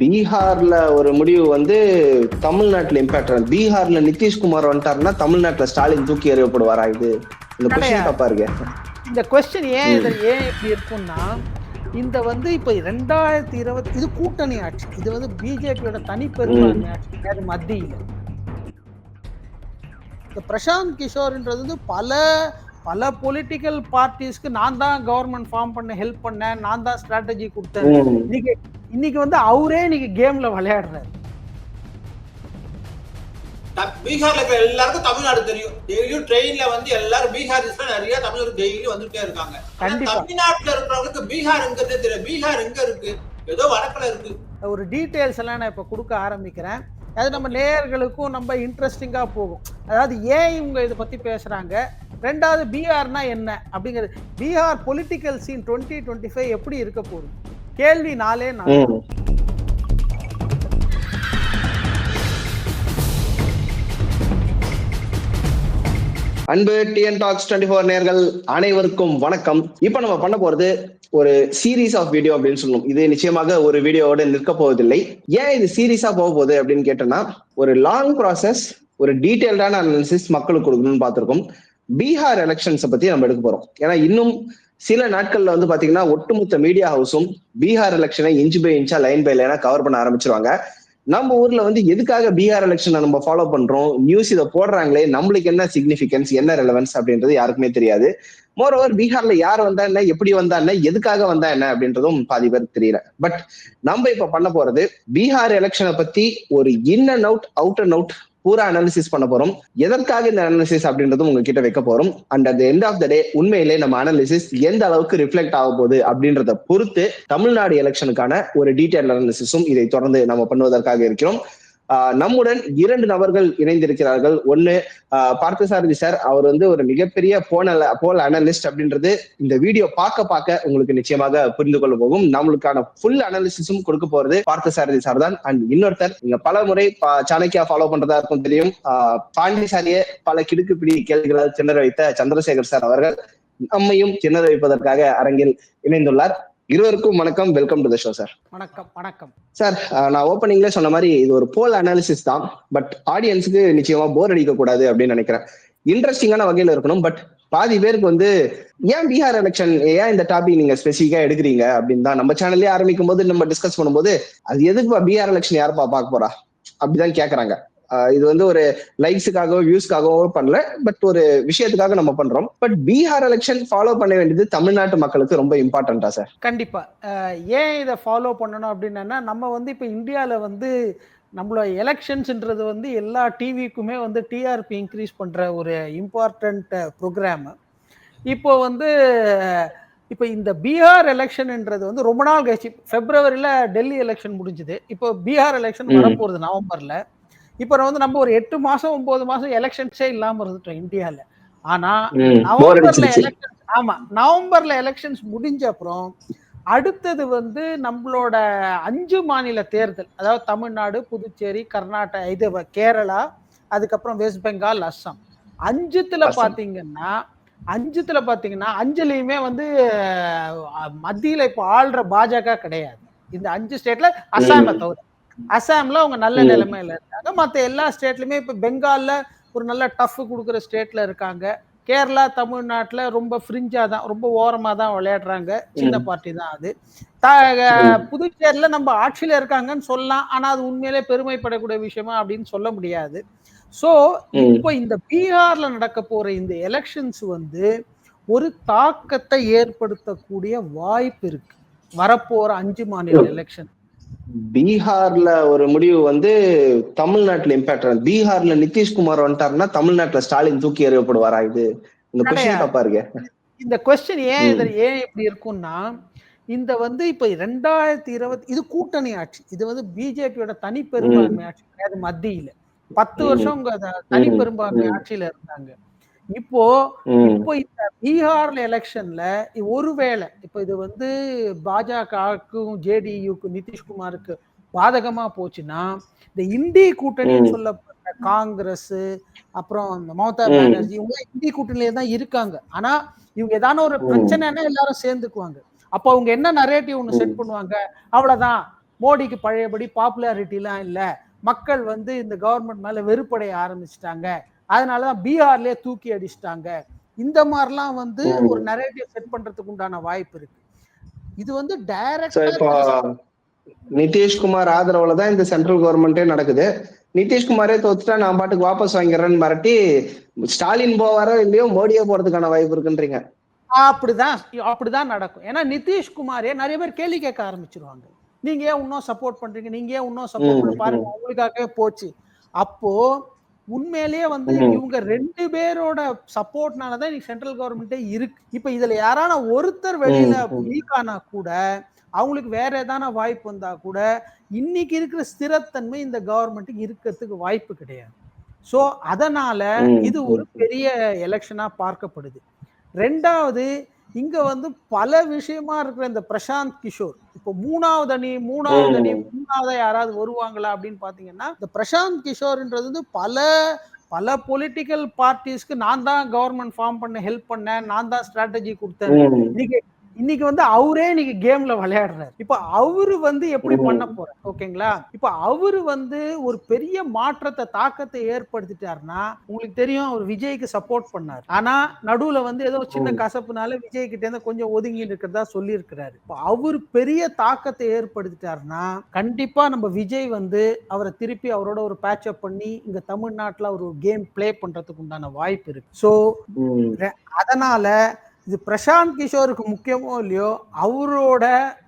பீகார்ல ஒரு முடிவு வந்து தமிழ்நாட்டுல இம்பாக்ட். பீகார்ல நிதிஷ்குமார் வந்துட்டாருன்னா தமிழ்நாட்டுல ஸ்டாலின் தூக்கி எறியப்படுவாரா? இது இந்த கொஸ்டின் தப்பா இருக்கு. இந்த கொஸ்டின் ஏன் இப்படி இருக்கும்னா, இந்த வந்து இப்ப 2020 இது கூட்டணி ஆட்சி. இது வந்து பிஜேபியோட தனிப்பெரும்பான்மை ஆட்சி, அது மத்தியில. இந்த பிரசாந்த் கிஷோர்ன்றது வந்து பல பொலிட்டிக்கல் பார்ட்டிஸ்க்கு நான் தான் கவர்மெண்ட் ஃபார்ம் பண்ண ஹெல்ப் பண்ணேன், நான் தான் ஸ்ட்ராட்டஜி கொடுத்தேன். இன்னைக்கு வந்து அவரே இன்னைக்கு கேம்ல விளையாடுறாரு. பீகார்ல இருக்கிற எல்லாருக்கும் தமிழ்நாடு தெரியும். டெய்லியும் ட்ரெயின்ல வந்து எல்லாரும் பீகாரிஸ்ல நிறைய தமிழர் டெய்லி வந்துட்டே இருக்காங்க. தமிழ்நாட்டுல இருக்கிறவங்களுக்கு பீகார் எங்கிறது தெரியும். பீகார் எங்க இருக்கு? ஏதோ வடக்குல இருக்கு. ஒரு டீடைல்ஸ் எல்லாம் நான் இப்ப கொடுக்க ஆரம்பிக்கிறேன். அது நம்ம நேயர்களுக்கும் நம்ம இன்ட்ரெஸ்டிங்கா போகும். அதாவது ஏன் இவங்க இதை பத்தி பேசுறாங்க, ரெண்டாவது பீகார்னா என்ன அப்படிங்கிறது, பீகார் பொலிட்டிக்கல் சீன் 2025 எப்படி இருக்க போகுது, கேள்வி 4. அன்பு டிஎன் டாக்ஸ் 24 நேயர்கள் அனைவருக்கும் வணக்கம். இப்ப நம்ம பண்ண போறது ஒரு சீரீஸ் ஆஃப் வீடியோ அப்படின்னு சொல்லணும். இது நிச்சயமாக ஒரு வீடியோவோட நிற்க போவதில்லை. ஏன் இது சீரீஸா போக போகுது அப்படின்னு கேட்டோம்னா, ஒரு லாங் ப்ராசஸ், ஒரு டீடைல்டான அனாலிசிஸ் மக்களுக்கு கொடுக்கணும்னு பார்த்திருக்கோம். பீகார் எலெக்ஷன்ஸை பத்தி நம்ம எடுக்க போறோம். ஏன்னா இன்னும் சில நாட்கள்ல வந்து பாத்தீங்கன்னா ஒட்டுமொத்த மீடியா ஹவுஸும் பீகார் எலெக்ஷனை இன்ச் பை இன்ச்சா லைன் பை லைனா கவர் பண்ண ஆரம்பிச்சிருவாங்க. நம்ம ஊர்ல வந்து எதுக்காக பீகார் எலெக்ஷனை நம்ம ஃபாலோ பண்றோம், நியூஸ் இதை போடுறாங்களே, நம்மளுக்கு என்ன சிக்னிபிகன்ஸ், என்ன ரெலவன்ஸ் அப்படின்றது யாருக்குமே தெரியாது. மோரோவர் பீகார்ல யார் வந்தா என்ன, எப்படி வந்தா என்ன, எதுக்காக வந்தா என்ன அப்படின்றதும் பாதி பேருக்கு தெரியல. பட் நம்ம இப்ப பண்ண போறது பீகார் எலெக்ஷனை பத்தி ஒரு in and out, out and out பூரா அனாலிசிஸ் பண்ண போறோம். எதற்காக இந்த அனாலிசிஸ் அப்படின்றதும் உங்ககிட்ட வைக்க போறோம். And at end of the day உண்மையிலே நம்ம அனாலிசிஸ் எந்த அளவுக்கு ரிஃப்ளெக்ட் ஆக போகுது அப்படின்றத பொறுத்து தமிழ்நாடு எலெக்ஷனுக்கான ஒரு டீடைல் அனாலிசிஸும் இதை தொடர்ந்து நம்ம பண்ணுவதற்காக இருக்கிறோம். நம்முடன் 2 நபர்கள் இணைந்திருக்கிறார்கள். ஒன்னு பார்த்தசாரதி சார். அவர் வந்து ஒரு மிகப்பெரிய போல் அனலிஸ்ட் அப்படின்றது இந்த வீடியோ பார்க்க உங்களுக்கு நிச்சயமாக புரிந்து கொள்ள போகும். நம்மளுக்கான ஃபுல் அனாலிசிஸும் கொடுக்க போறது பார்த்தசாரதி சார் தான். அண்ட் இன்னொருத்தர், நீங்க பல முறை சாணக்கியா ஃபாலோ பண்றதா இருக்கும் தெரியும், பாண்டிசாரியை பல கிடுக்கு பிடி கேள்விகளால் திணற வைத்த சந்திரசேகர் சார் அவர்கள் நம்மையும் திணற வைப்பதற்காக அரங்கில் இணைந்துள்ளார். இருவருக்கும் வணக்கம். Welcome to the show sir. வணக்கம் சார். நான் ஓப்பனிங்ல சொன்ன மாதிரி இது ஒரு போல் அனாலிசிஸ் தான். பட் ஆடியன்ஸுக்கு நிச்சயமா போர் அடிக்க கூடாது அப்படின்னு நினைக்கிறேன். இன்ட்ரெஸ்டிங்கான வகையில இருக்கணும். பட் பாதி பேருக்கு வந்து ஏன் பீகார் எலெக்ஷன், ஏன் இந்த டாபிக் நீங்க ஸ்பெசிஃபிக்கா எடுக்கிறீங்க அப்படின்னு தான் நம்ம சேனல்லே ஆரம்பிக்கும் போது நம்ம டிஸ்கஸ் பண்ணும்போது, அது எதுக்கு பீகார் எலெக்ஷன் யாருப்பா பார்க்க போறா அப்படிதான் கேக்குறாங்க. இது வந்து ஒரு லைக்ஸுக்காகவோ வியூஸ்க்காகவோ பண்ணல, பட் ஒரு விஷயத்துக்காக நம்ம பண்றோம். பட் பீகார் எலெக்ஷன் ஃபாலோ பண்ண வேண்டியது தமிழ்நாட்டு மக்களுக்கு ரொம்ப இம்பார்ட்டன்டா சார்? கண்டிப்பா. ஏன் இதை ஃபாலோ பண்ணணும் அப்படின்னா, நம்ம வந்து இப்ப இந்தியால வந்து நம்மளோட எலெக்ஷன்ஸ்ன்றது வந்து எல்லா டிவிக்குமே வந்து டிஆர்பி இன்க்ரீஸ் பண்ற ஒரு இம்பார்ட்டன்ட் ப்ரோக்ராம். இப்போ வந்து இப்போ இந்த பீகார் எலெக்ஷன்ன்றது வந்து ரொம்ப நாள் கழிச்சு, பிப்ரவரியில டெல்லி எலெக்ஷன் முடிஞ்சுது. இப்போ பீகார் எலெக்ஷன் வரப்போகுது நவம்பர்ல. இப்ப வந்து நம்ம ஒரு 8 மாசம் 9 மாசம் எலெக்ஷன்ஸே இல்லாம இருந்துட்டோம் இந்தியால. ஆனா நவம்பர்ல எலெக்ஷன்ஸ் முடிஞ்ச அப்புறம் அடுத்தது வந்து நம்மளோட 5 மாநில தேர்தல், அதாவது தமிழ்நாடு, புதுச்சேரி, கர்நாடகா, இது கேரளா, அதுக்கப்புறம் வெஸ்ட் பெங்கால், அஸ்ஸாம். 5த்துல பாத்தீங்கன்னா 5லயுமே வந்து மத்தியில இப்ப ஆள்ற பாஜக கிடையாது. இந்த 5 ஸ்டேட்ல அஸ்ஸாமை தவிர. அசாம்ல அவங்க நல்ல நிலைமையில இருக்காங்க. மற்ற எல்லா ஸ்டேட்லயுமே இப்ப பெங்கால்ல ஒரு நல்ல டஃப் கொடுக்குற ஸ்டேட்ல இருக்காங்க. கேரளா, தமிழ்நாட்டுல ரொம்ப ஃப்ரிஞ்சா தான், ரொம்ப ஓரமா தான் விளையாடுறாங்க. சின்ன பார்ட்டி தான் அது. புதுச்சேரியில நம்ம ஆட்சியில இருக்காங்கன்னு சொல்லலாம். ஆனா அது உண்மையிலே பெருமைப்படக்கூடிய விஷயமா அப்படின்னு சொல்ல முடியாது. சோ இப்போ இந்த பீகார்ல நடக்க போற இந்த எலெக்ஷன்ஸ் வந்து ஒரு தாக்கத்தை ஏற்படுத்தக்கூடிய வாய்ப்பு இருக்கு வரப்போற 5 மாநில எலெக்ஷன். பீகார்ல ஒரு முடிவு வந்து தமிழ்நாட்டுல இம்பாக்ட். பீகார்ல நிதிஷ்குமார் வந்துட்டாருன்னா தமிழ்நாட்டுல ஸ்டாலின் தூக்கி எறியப்படுவாரா? இது இந்த கொஸ்டின் தப்பா இருக்கு. இந்த கொஸ்டின் ஏன் இப்படி இருக்கும்னா, இந்த வந்து இப்ப 2020 இது கூட்டணி ஆட்சி. இது வந்து பிஜேபியோட தனிப்பெரும்பான்மை ஆட்சி, அது மத்தியில 10 வருஷம் தனிப்பெரும்பான்மை ஆட்சியில இருந்தாங்க. இப்போ இந்த பீகார்ல எலெக்ஷன்ல ஒருவேளை இப்ப இது வந்து பாஜகவுக்கும் ஜேடியுக்கும் நிதிஷ்குமாருக்கு பாதகமா போச்சுன்னா, இந்த இந்தி கூட்டணின்னு சொல்லப்பட்ட காங்கிரஸ், அப்புறம் மமதா பானர்ஜி, இவங்க இந்தி கூட்டணியிலே தான் இருக்காங்க. ஆனா இவங்க ஏதான ஒரு பிரச்சனைன்னா எல்லாரும் சேர்ந்துக்குவாங்க. அப்ப அவங்க என்ன நரேட்டிவ் ஒண்ணு செட் பண்ணுவாங்க, அவ்வளவுதான் மோடிக்கு பழையபடி பாப்புலாரிட்டிலாம் இல்லை, மக்கள் வந்து இந்த கவர்மெண்ட் மேல வெறுப்படைய ஆரம்பிச்சிட்டாங்க, அதனாலதான் பீகார்லயே தூக்கி அடிச்சிட்டாங்க, இந்த மாதிரிலாம் வந்து ஒரு நரேட்டிவ் செட் பண்றதுக்கு உண்டான வாய்ப்பு இருக்கு. இது வந்து டைரக்டா நிதிஷ்குமார் ஆதரவுல தான் இந்த சென்ட்ரல் கவர்மெண்டே நடக்குது. நிதிஷ்குமாரே தோத்துட்டா நான் பாட்டுக்கு வாபஸ் வாங்கிடுறேன்னு மிரட்டி ஸ்டாலின் போவாரோ இல்லையோ மோடியே போறதுக்கான வாய்ப்பு இருக்குன்றீங்க. அப்படிதான் நடக்கும். ஏன்னா நிதிஷ்குமாரே நிறைய பேர் கேள்வி கேட்க ஆரம்பிச்சிருவாங்க, நீங்க ஏன் இன்னும் சப்போர்ட் பண்றீங்க, நீங்க ஏன் இன்னும் சப்போர்ட் பண்ண பாருங்க, உங்களுக்காகவே போச்சு. அப்போ உண்மையிலேயே வந்து இவங்க 2 பேரோட சப்போர்ட்னாலதான் இன்னைக்கு சென்ட்ரல் கவர்மெண்டே இருக்கு. இப்ப இதுல யாரான ஒருத்தர் வெளியில வீக் ஆனா கூட, அவங்களுக்கு வேற ஏதான வாய்ப்பு வந்தா கூட இன்னைக்கு இருக்கிற ஸ்திரத்தன்மை இந்த கவர்மெண்ட்டுக்கு இருக்கிறதுக்கு வாய்ப்பு கிடையாது. சோ அதனால இது ஒரு பெரிய எலெக்ஷனா பார்க்கப்படுது. ரெண்டாவது, இங்க வந்து பல விஷயமா இருக்கிற இந்த பிரசாந்த் கிஷோர், இப்போ மூணாவது யாராவது வருவாங்களா அப்படின்னு பாத்தீங்கன்னா, இந்த பிரசாந்த் கிஷோர்ன்றது வந்து பல பொலிட்டிக்கல் பார்ட்டிஸ்க்கு நான் தான் கவர்மெண்ட் ஃபார்ம் பண்ண ஹெல்ப் பண்ணேன், நான் தான் ஸ்ட்ராட்டஜி கொடுத்தேன். இன்னைக்கு வந்து அவரே இன்னைக்கு கேம்ல விளையாடுறாரு. இப்ப அவரு வந்து எப்படி பண்ண போறாரு, ஓகேங்களா? இப்ப அவரு வந்து ஒரு பெரிய மாற்றத்தை தாக்கத்தை ஏற்படுத்திட்டாருன்னா, உங்களுக்கு தெரியும் அவர் விஜய்க்கு சப்போர்ட் பண்ணாரு, ஆனா நடுவுல வந்து ஏதோ சின்ன கசப்புனால விஜய் கிட்ட இருந்து கொஞ்சம் ஒதுங்கி இருக்கிறதா சொல்லி இருக்கிறாரு. இப்ப அவரு பெரிய தாக்கத்தை ஏற்படுத்திட்டாருன்னா கண்டிப்பா நம்ம விஜய் வந்து அவரை திருப்பி அவரோட ஒரு பேட்ச் அப் பண்ணி இங்க தமிழ்நாட்டுல ஒரு கேம் பிளே பண்றதுக்கு உண்டான வாய்ப்பு இருக்கு. சோ அதனால இது பிரசாந்த் கிஷோருக்கு முக்கியமோ இல்லையோ, அவரோட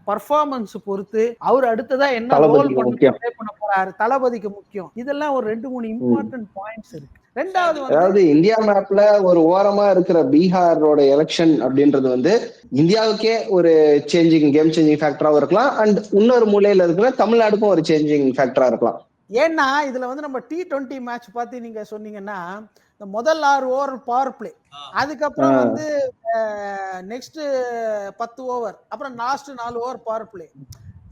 பர்ஃபார்மன்ஸ் பொறுத்து அவர் அடுத்ததா என்ன ரோல் பண்ண போறாரு, தளபதிக்கு முக்கியம். இதெல்லாம் ஒரு 2-3 இம்பார்ட்டன்ட் பாயிண்ட்ஸ் இருக்கு. ரெண்டாவது, அதாவது இந்தியா மேப்ல ஒரு ஓரமா இருக்கிற பீகாரோட எலெக்ஷன் அப்படின்றது வந்து இந்தியாவுக்கே ஒரு கேம் சேஞ்சிங் ஃபேக்டராவும் இருக்கலாம், அண்ட் இன்னொரு மூலையில இருக்கிற தமிழ்நாடுக்கும் ஒரு சேஞ்சிங் ஃபேக்டரா இருக்கலாம். ஏன்னா இதுல வந்து நம்ம T20 மேட்ச் பார்த்து நீங்க சொன்னீங்கன்னா, இந்த முதல் 6 ஓவர் பவர் பிளே, அதுக்கப்புறம் வந்து நெக்ஸ்ட் 10 ஓவர், அப்புறம் லாஸ்ட் 4 ஓவர் பவர் பிளே.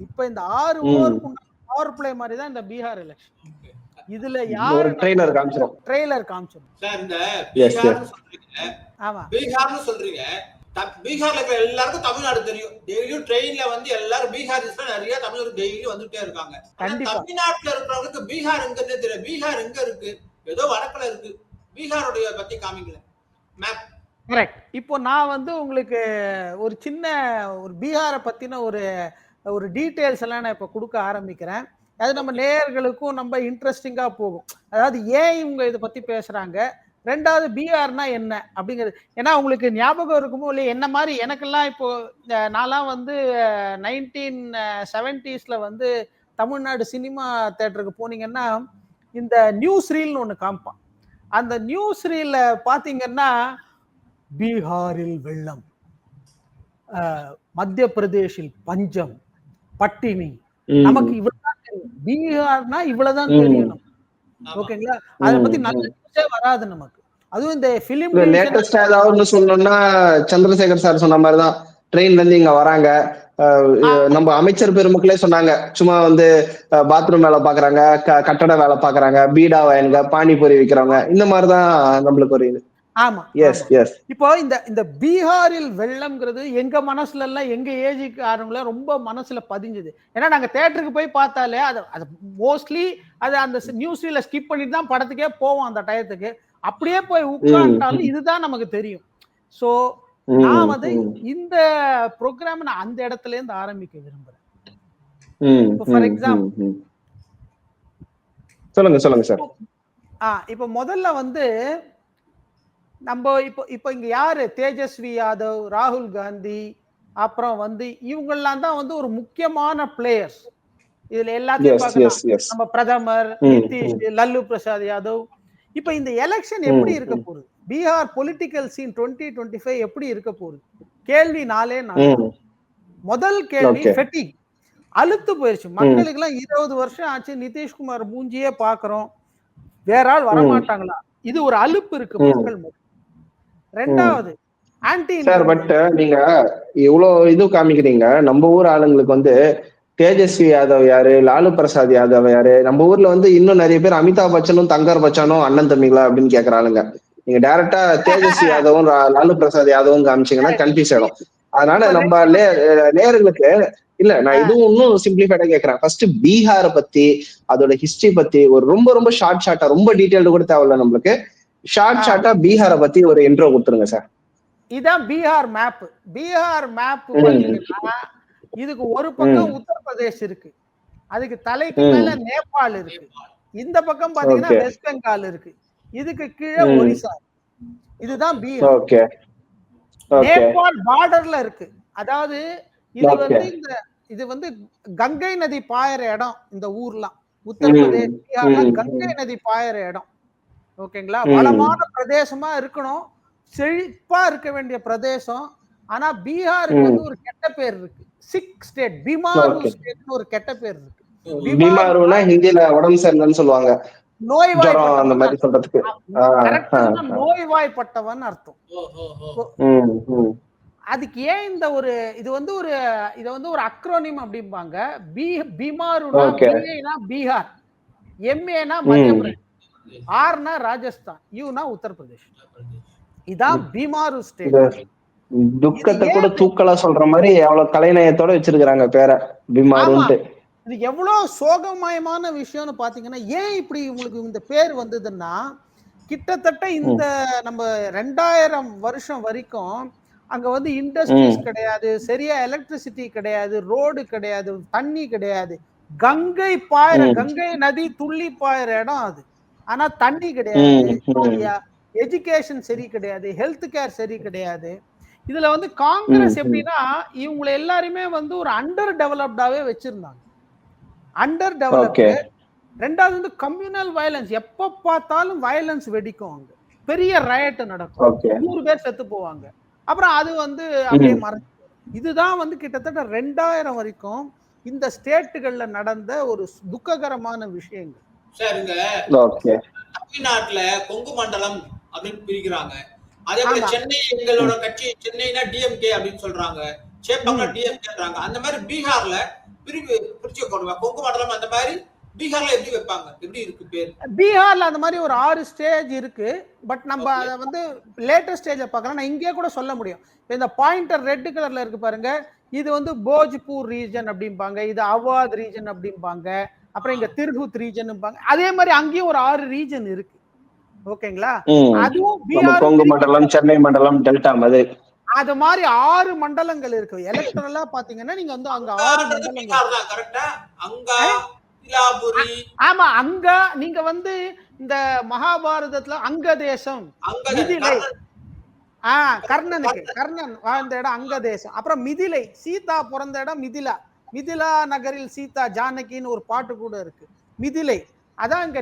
இப்ப இந்த 6 ஓவருக்கு பவர் பிளே மாதிரி தான் இந்த பீகார் எலெக்ஷன். இதுல யாரு ட்ரெய்லர் காமிச்சிரும் சார். இந்த பீகார்னு சொல்றீங்க, ஆமா பீகார்னு சொல்றீங்க, பீகார்ல இருக்கிற எல்லாருக்கும் தமிழ்நாடு தெரியும். டெய்லியும் ட்ரெயின்ல வந்து எல்லாரும் பீகாரிஸ்ல நிறைய தமிழர் டெய்லி வந்துட்டே இருக்காங்க. தமிழ்நாட்டுல இருக்கிறவங்களுக்கு பீகார் எங்கன்னு தெரியும். பீகார் எங்க இருக்கு? ஏதோ வடக்குல இருக்கு. பீகாரோட பத்தி காமிக்கல மேப். கரெக்ட். இப்போ நான் வந்து உங்களுக்கு ஒரு சின்ன ஒரு பீகாரை பத்தின ஒரு டீடைல்ஸ் எல்லாம் நான் இப்ப கொடுக்க ஆரம்பிக்கிறேன். அது நம்ம நேயர்களுக்கும் நம்ம இன்ட்ரெஸ்டிங்கா போகும். அதாவது ஏன் இவங்க இதை பத்தி பேசுறாங்க, ரெண்டாவது பீகார்னா என்ன அப்படிங்கிறது. ஏன்னா உங்களுக்கு ஞாபகம் இருக்குமோ இல்லையா, என்ன மாதிரி எனக்கெல்லாம் இப்போ நான்லாம் வந்து 1970s வந்து தமிழ்நாடு சினிமா தியேட்டருக்கு போனீங்கன்னா இந்த நியூஸ் ரீல்னு ஒன்று காமிப்பான். அந்த நியூஸ் ரீல்ல பாத்தீங்கன்னா பீகாரில் வெள்ளம், மத்திய பிரதேசில் பஞ்சம், பட்டினி, நமக்கு இவ்வளவுதான் தெரியும். பீகார்னா இவ்வளவுதான் தெரியணும், ஓகேங்களா? அதை பத்தி நல்ல நியூஸே வராது நமக்கு. அதுவும் இந்த பிலிம் லேட்டஸ்டா ஏதாவது சொல்லணும்னா சந்திரசேகர் சார் சொன்ன மாதிரிதான், ட்ரெயின்ல இருந்து இங்க வராங்க, நம்ம அமைச்சர் பெருமக்களே சொன்னாங்க, சும்மா வந்து பாத்ரூம் வேலை பாக்குறாங்க, கட்டட வேலை பாக்குறாங்க, பீடா வயனுங்க, பானிபூரி விற்கிறவங்க, இந்த மாதிரிதான் நம்மளுக்கு ஒரு இது. ஆமா, இப்போ இந்த பீகாரில் வெள்ளம்ங்கிறது எங்க மனசுல எல்லாம், எங்க ஏஜுக்கு ஆரம்பல ரொம்ப மனசுல பதிஞ்சது. ஏன்னா நாங்க தியேட்டருக்கு போய் பார்த்தாலே அது மோஸ்ட்லி அது அந்த நியூஸ்ல ஸ்கிப் பண்ணிட்டு தான் படத்துக்கே போவோம். அந்த டயத்துக்கு அப்படியே போய் உட்கார்ந்தாலும் இதுதான் நமக்கு தெரியும். சோ நான் வந்து இந்த ப்ரோக்ராம் நான் அந்த இடத்துல இருந்து ஆரம்பிக்க விரும்புறேன். ஃபார் எக்ஸாம்பிள் சொல்லுங்க சார். இப்ப முதல்ல வந்து நம்ம இப்போ இங்க யாரு, தேஜஸ்வி யாதவ், ராகுல் காந்தி, அப்புறம் வந்து இவங்கெல்லாம் தான் வந்து ஒரு முக்கியமான பிளேயர்ஸ். இதுல எல்லாத்தையும் பார்க்கலாம். நம்ம பிரதமர், நிதிஷ், லல்லு பிரசாத் யாதவ். இப்ப இந்த எலெக்ஷன் எப்படி இருக்க போகுது, பீகார் பொலிட்டிக்கல் சீன் 2025 எப்படி இருக்க போகுது? கேள்வி 4. முதல் கேள்வி ஃபெட்டிக், அழுத்து போயிருச்சு மக்களுக்கு எல்லாம். 20 வருஷம் ஆச்சு, நிதிஷ்குமார் மூஞ்சியே பாக்குறோம், வேற ஆள் வரமாட்டாங்களா? இது ஒரு அலுப்பு இருக்கு மக்கள். ரெண்டாவது ஆன்டி சார், பட் நீங்க இவ்வளவு இது காமிக்கிறீங்க, நம்ம ஊர் ஆளுங்களுக்கு வந்து தேஜஸ்வி யாதவ் யாரு, லாலு பிரசாத் யாதவ் யாரு, நம்ம ஊர்ல வந்து இன்னும் நிறைய பேர் அமிதாப் பச்சனும் தங்கர் பச்சானும் அண்ணன் தம்பிங்களா அப்படின்னு கேக்குறாளுங்க. நீங்க டைரக்டா தேஜஸ்வி யாதவும் லாலு பிரசாத் யாதவும் காமிச்சீங்கன்னா கன்ஃபியூஸ் ஆகும். அதனால நம்ம நேயர்களுக்கு இல்ல நான் இதுவும் இன்னும் சிம்பிளிஃபைடா கேக்குறேன். ஃபர்ஸ்ட் பீகார பத்தி அதோட ஹிஸ்டரி பத்தி ஒரு ரொம்ப ஷார்ட்டா ரொம்ப டீடைல்டு கூட தேவையில்ல நம்மளுக்கு. ஷார்ட்டா பீகார பத்தி ஒரு இன்ட்ரோ கொடுத்துருங்க சார். இதான் பீகார் மேப். பீகார் மேப் பாத்தீங்கன்னா இதுக்கு ஒரு பக்கம் உத்தரப்பிரதேஷ் இருக்கு, அதுக்கு தலைக்கு மேல நேபாள் இருக்கு, இந்த பக்கம் பாத்தீங்கன்னா வெஸ்ட் பெங்கால் இருக்கு, இதுக்கு கீழே ஒரிசா. இதுதான் பீகார். நேபாள் பார்டர்ல இருக்கு. அதாவது இது வந்து கங்கை நதி பாயிற இடம். இந்த ஊர்லாம் உத்தரப்பிரதேஷ் பீகார்ல கங்கை நதி பாயிற இடம். ஓகேங்களா? வளமான பிரதேசமா இருக்கணும், செழிப்பா இருக்க வேண்டிய பிரதேசம். ஆனா பீகாருக்கு வந்து ஒரு கெட்ட பேர் இருக்கு. சிக் ஸ்டேட், பிமாரு ஸ்டேட்னு ஒரு கெட்ட பேர் இருக்கு. பிமாருனா ஹிந்தில உடம்பு சரியில்லைன்னு சொல்லுவாங்க, நோய்வாய்ப்பட்டவன் அந்த மாதிரி சொல்றதுக்கு. நோய்வாய்ப்பட்டவன் அர்த்தம். அதுக்கு ஏன் இந்த ஒரு இது வந்து ஒரு அக்ரோனிம் அப்படிம்பாங்க. பிமாருனா பிஏனா பீகார், எம்ஏனா மத்திய பிரதேஷ், ஆர்னா ராஜஸ்தான், யூனா உத்தரப்பிரதேஷ். இதான் பிமாரு ஸ்டேட். துக்கத்தை கூட தூக்கலா சொல்ற மாதிரி எவ்வளவு கலைநயத்தோட வச்சிருக்காங்க பேரை பிமாருன்ட்டு. இது எவ்வளவு சோகமயமான விஷயம்னு பாத்தீங்கன்னா, ஏன் இப்படி உங்களுக்கு இந்த பேர் வந்ததுன்னா, கிட்டத்தட்ட இந்த நம்ம 2000 வருஷம் வரைக்கும் அங்க வந்து இண்டஸ்ட்ரீஸ் கிடையாது, சரியா எலக்ட்ரிசிட்டி கிடையாது, ரோடு கிடையாது, தண்ணி கிடையாது. கங்கை நதி துள்ளி பாயிற இடம் அது. ஆனா தண்ணி கிடையாது, எஜுகேஷன் சரி கிடையாது, ஹெல்த் கேர் சரி கிடையாது. இதுல வந்து காங்கிரஸ் எப்படின்னா இவங்களை எல்லாருமே வந்து ஒரு அண்டர் டெவலப்டாவே வச்சிருந்தாங்க. Under developed. ரெண்டாவது வந்து கம்யூனல் வயலன்ஸ், எப்ப பார்த்தாலும் வயலன்ஸ் வெடிக்கும், அங்க பெரிய ரயட் நடக்கும், 100 பேர் செத்து போவாங்க. அப்புறம் அது வந்து அப்படியே மறைஞ்சு. இதுதான் வந்து கிட்டத்தட்ட 2000 வரைக்கும் இந்த ஸ்டேட்டுகள்ல நடந்த ஒரு துக்ககரமான விஷயங்கள். தமிழ்நாட்டுல கொங்கு மண்டலம் அப்படின்னு பிரிக்கிறாங்க. அதே போல சென்னை, எங்களோட கட்சி சென்னைனா டிஎம்கே அப்படின்னு சொல்றாங்க, சேப்பாங்க டிஎம்கேன்றாங்க. அந்த மாதிரி பீகார்ல பிரிச்சு கொங்கு மண்டலம் அந்த மாதிரி பீகார்ல எப்படி வைப்பாங்க, எப்படி இருக்கு பேர்? பீகார்ல அந்த மாதிரி ஒரு 6 ஸ்டேஜ் இருக்கு. பட் நம்ம அதை வந்து லேட்டஸ்ட் ஸ்டேஜ்ல பார்க்கலாம். நான் இங்கேயே கூட சொல்ல முடியும். இந்த பாயிண்டர் ரெட் கலர்ல இருக்கு பாருங்க, இது வந்து போஜ்பூர் ரீஜன் அப்படிம்பாங்க, இது அவாத் ரீஜன் அப்படிம்பாங்க, அப்புறம் இங்க திருகுத் ரீஜன். அதே மாதிரி அங்கேயும் ஒரு 6 ரீஜன் இருக்கு. ஓகேங்களா? அதுவும் பீகார் கொங்கு மண்டலம், சென்னை மண்டலம், டெல்டா மாதிரி அது மாதிரி 6 மண்டலங்கள் இருக்கு. எலக்ட்ரலா பாத்தீங்கன்னா நீங்க வந்து அங்க 6 மண்டலங்கள். கரெக்ட்டா? அங்க ஆமா, அங்க நீங்க வந்து இந்த மகாபாரதத்துல அங்க தேசம், மிதிலை, கர்ணன் வாழ்ந்த இடம் அங்க தேசம். அப்புறம் மிதிலை, சீதா பிறந்த இடம் மிதிலா, மிதிலா நகரில் சீதா ஜானகின்னு ஒரு பாட்டு கூட இருக்கு. மிதிலை அதான் இங்க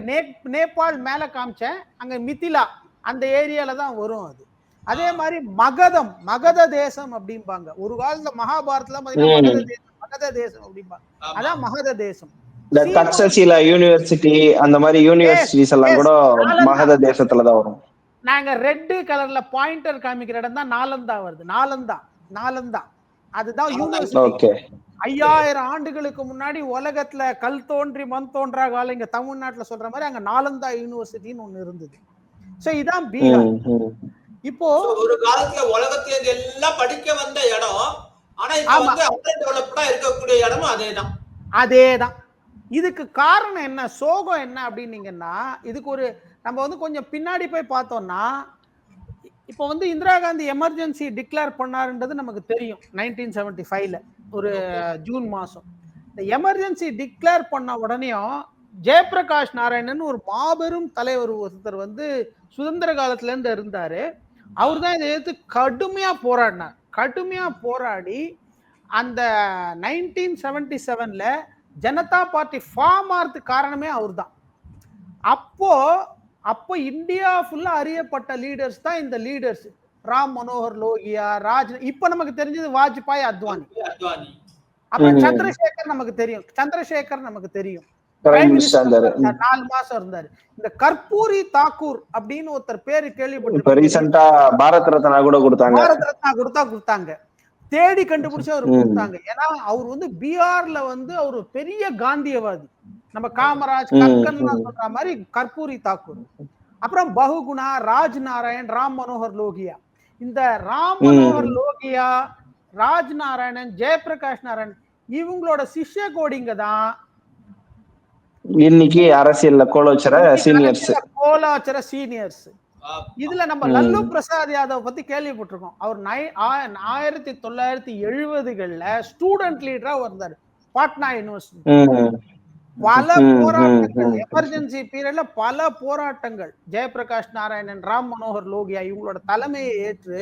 நேபாள் மேல காமிச்சேன், அங்க மிதிலா அந்த ஏரியால தான் வரும் அது. அதே மாதிரி மகத தேசம் அப்படிம்பாங்க. ஒரு காலத்துல மகாபாரதத்துல மகத தேசம் அப்படிம்பாங்க, அதான் மகத தேசம். தட்சசீலா யூனிவர்சிட்டி அந்த மாதிரி யூனிவர்சிட்டிஸ் எல்லாம் கூட மகத தேசத்துல தான் வரும். நாங்க ரெட் கலர்ல பாயிண்டர் காமிக்கிற இடம் தான் நாலந்தா வருது. நாலந்தா அதுதான் யூனிவர்சிட்டி. 5000 ஆண்டுகளுக்கு முன்னாடி உலகத்துல கல் தோன்றி மண் தோன்றா காலம் இங்க தமிழ்நாட்டுல சொல்ற மாதிரி அங்க நாலந்தா யூனிவர்சிட்டின்னு ஒண்ணு இருந்தது. சோ இதான் பீகார். இப்போ ஒரு காலத்துல உலகத்துல எல்லாம் படிக்க வந்த இடம், ஆனா இப்ப வந்து அண்டர் டெவலப்டா இருக்கக்கூடிய இடமும் அதேதான். இதுக்கு காரணம் என்ன, சோகம் என்ன அப்படின்னீங்கன்னா, இதுக்கு ஒரு நம்ம வந்து கொஞ்சம் பின்னாடி போய் பார்த்தோம்னா, இப்போ வந்து இந்திரா காந்தி எமர்ஜென்சி டிக்ளேர் பண்ணாருன்றது நமக்கு தெரியும் 1975ல ஒரு ஜூன் மாசம். இந்த எமர்ஜென்சி டிக்ளேர் பண்ண உடனேயும் ஜெயபிரகாஷ் நாராயணன் ஒரு மாபெரும் தலைவர் ஒருத்தர் வந்து சுதந்திர காலத்துல இருந்து இருந்தாரு. அவர் தான் இதை எதிர்த்து கடுமையா போராடி அந்த 1977ல ஜனதா பார்ட்டி ஃபார்ம் ஆகிறதுக்கு காரணமே அவர் தான். அப்போ இந்தியா ஃபுல்லா அறியப்பட்ட லீடர்ஸ் தான் இந்த லீடர்ஸ். ராம் மனோகர் லோகியா, இப்ப நமக்கு தெரிஞ்சது வாஜ்பாய், அத்வானி. அப்புறம் சந்திரசேகர் நமக்கு தெரியும். 4 மாசம் இருந்தாரு. இந்த கற்பூரி தாக்கூர் அப்படின்னு ஒருத்தர் பேரு கேள்விப்பட்டிருக்கீங்க. பாரத் ரத்னா கொடுத்தாங்க, தேடி கண்டுபிடிச்சு அவர் கொடுத்தாங்க. ஏன்னா அவர் வந்து பீகார்ல வந்து அவர் பெரிய காந்தியவாதி. நம்ம காமராஜ், கக்கன் சொல்ற மாதிரி கற்பூரி தாக்கூர். அப்புறம் பகுகுணா, ராஜ் நாராயண், ராம் மனோகர் லோகியா. இந்த ராம் மனோகர் லோகியா, ராஜ் நாராயணன், ஜெயபிரகாஷ் நாராயணன் இவங்களோட சிஷ்ய கோடிங்க தான் இன்னைக்கு அரசியல்ல கோலாச்சர சீனியர்ஸ். இதுல நம்ம லல்லு பிரசாத் யாதவ் பத்தி கேள்விப்பட்டிருக்கோம். அவர் 1970களில் ஸ்டூடெண்ட் லீடரா வந்தார் பாட்னா யூனிவர்சிட்டி. பல போராட்டங்கள், எமர்ஜென்சி பீரியட்ல பல போராட்டங்கள், ஜெயபிரகாஷ் நாராயணன், ராம் மனோகர் லோகியா இவங்களோட தலைமையை ஏற்று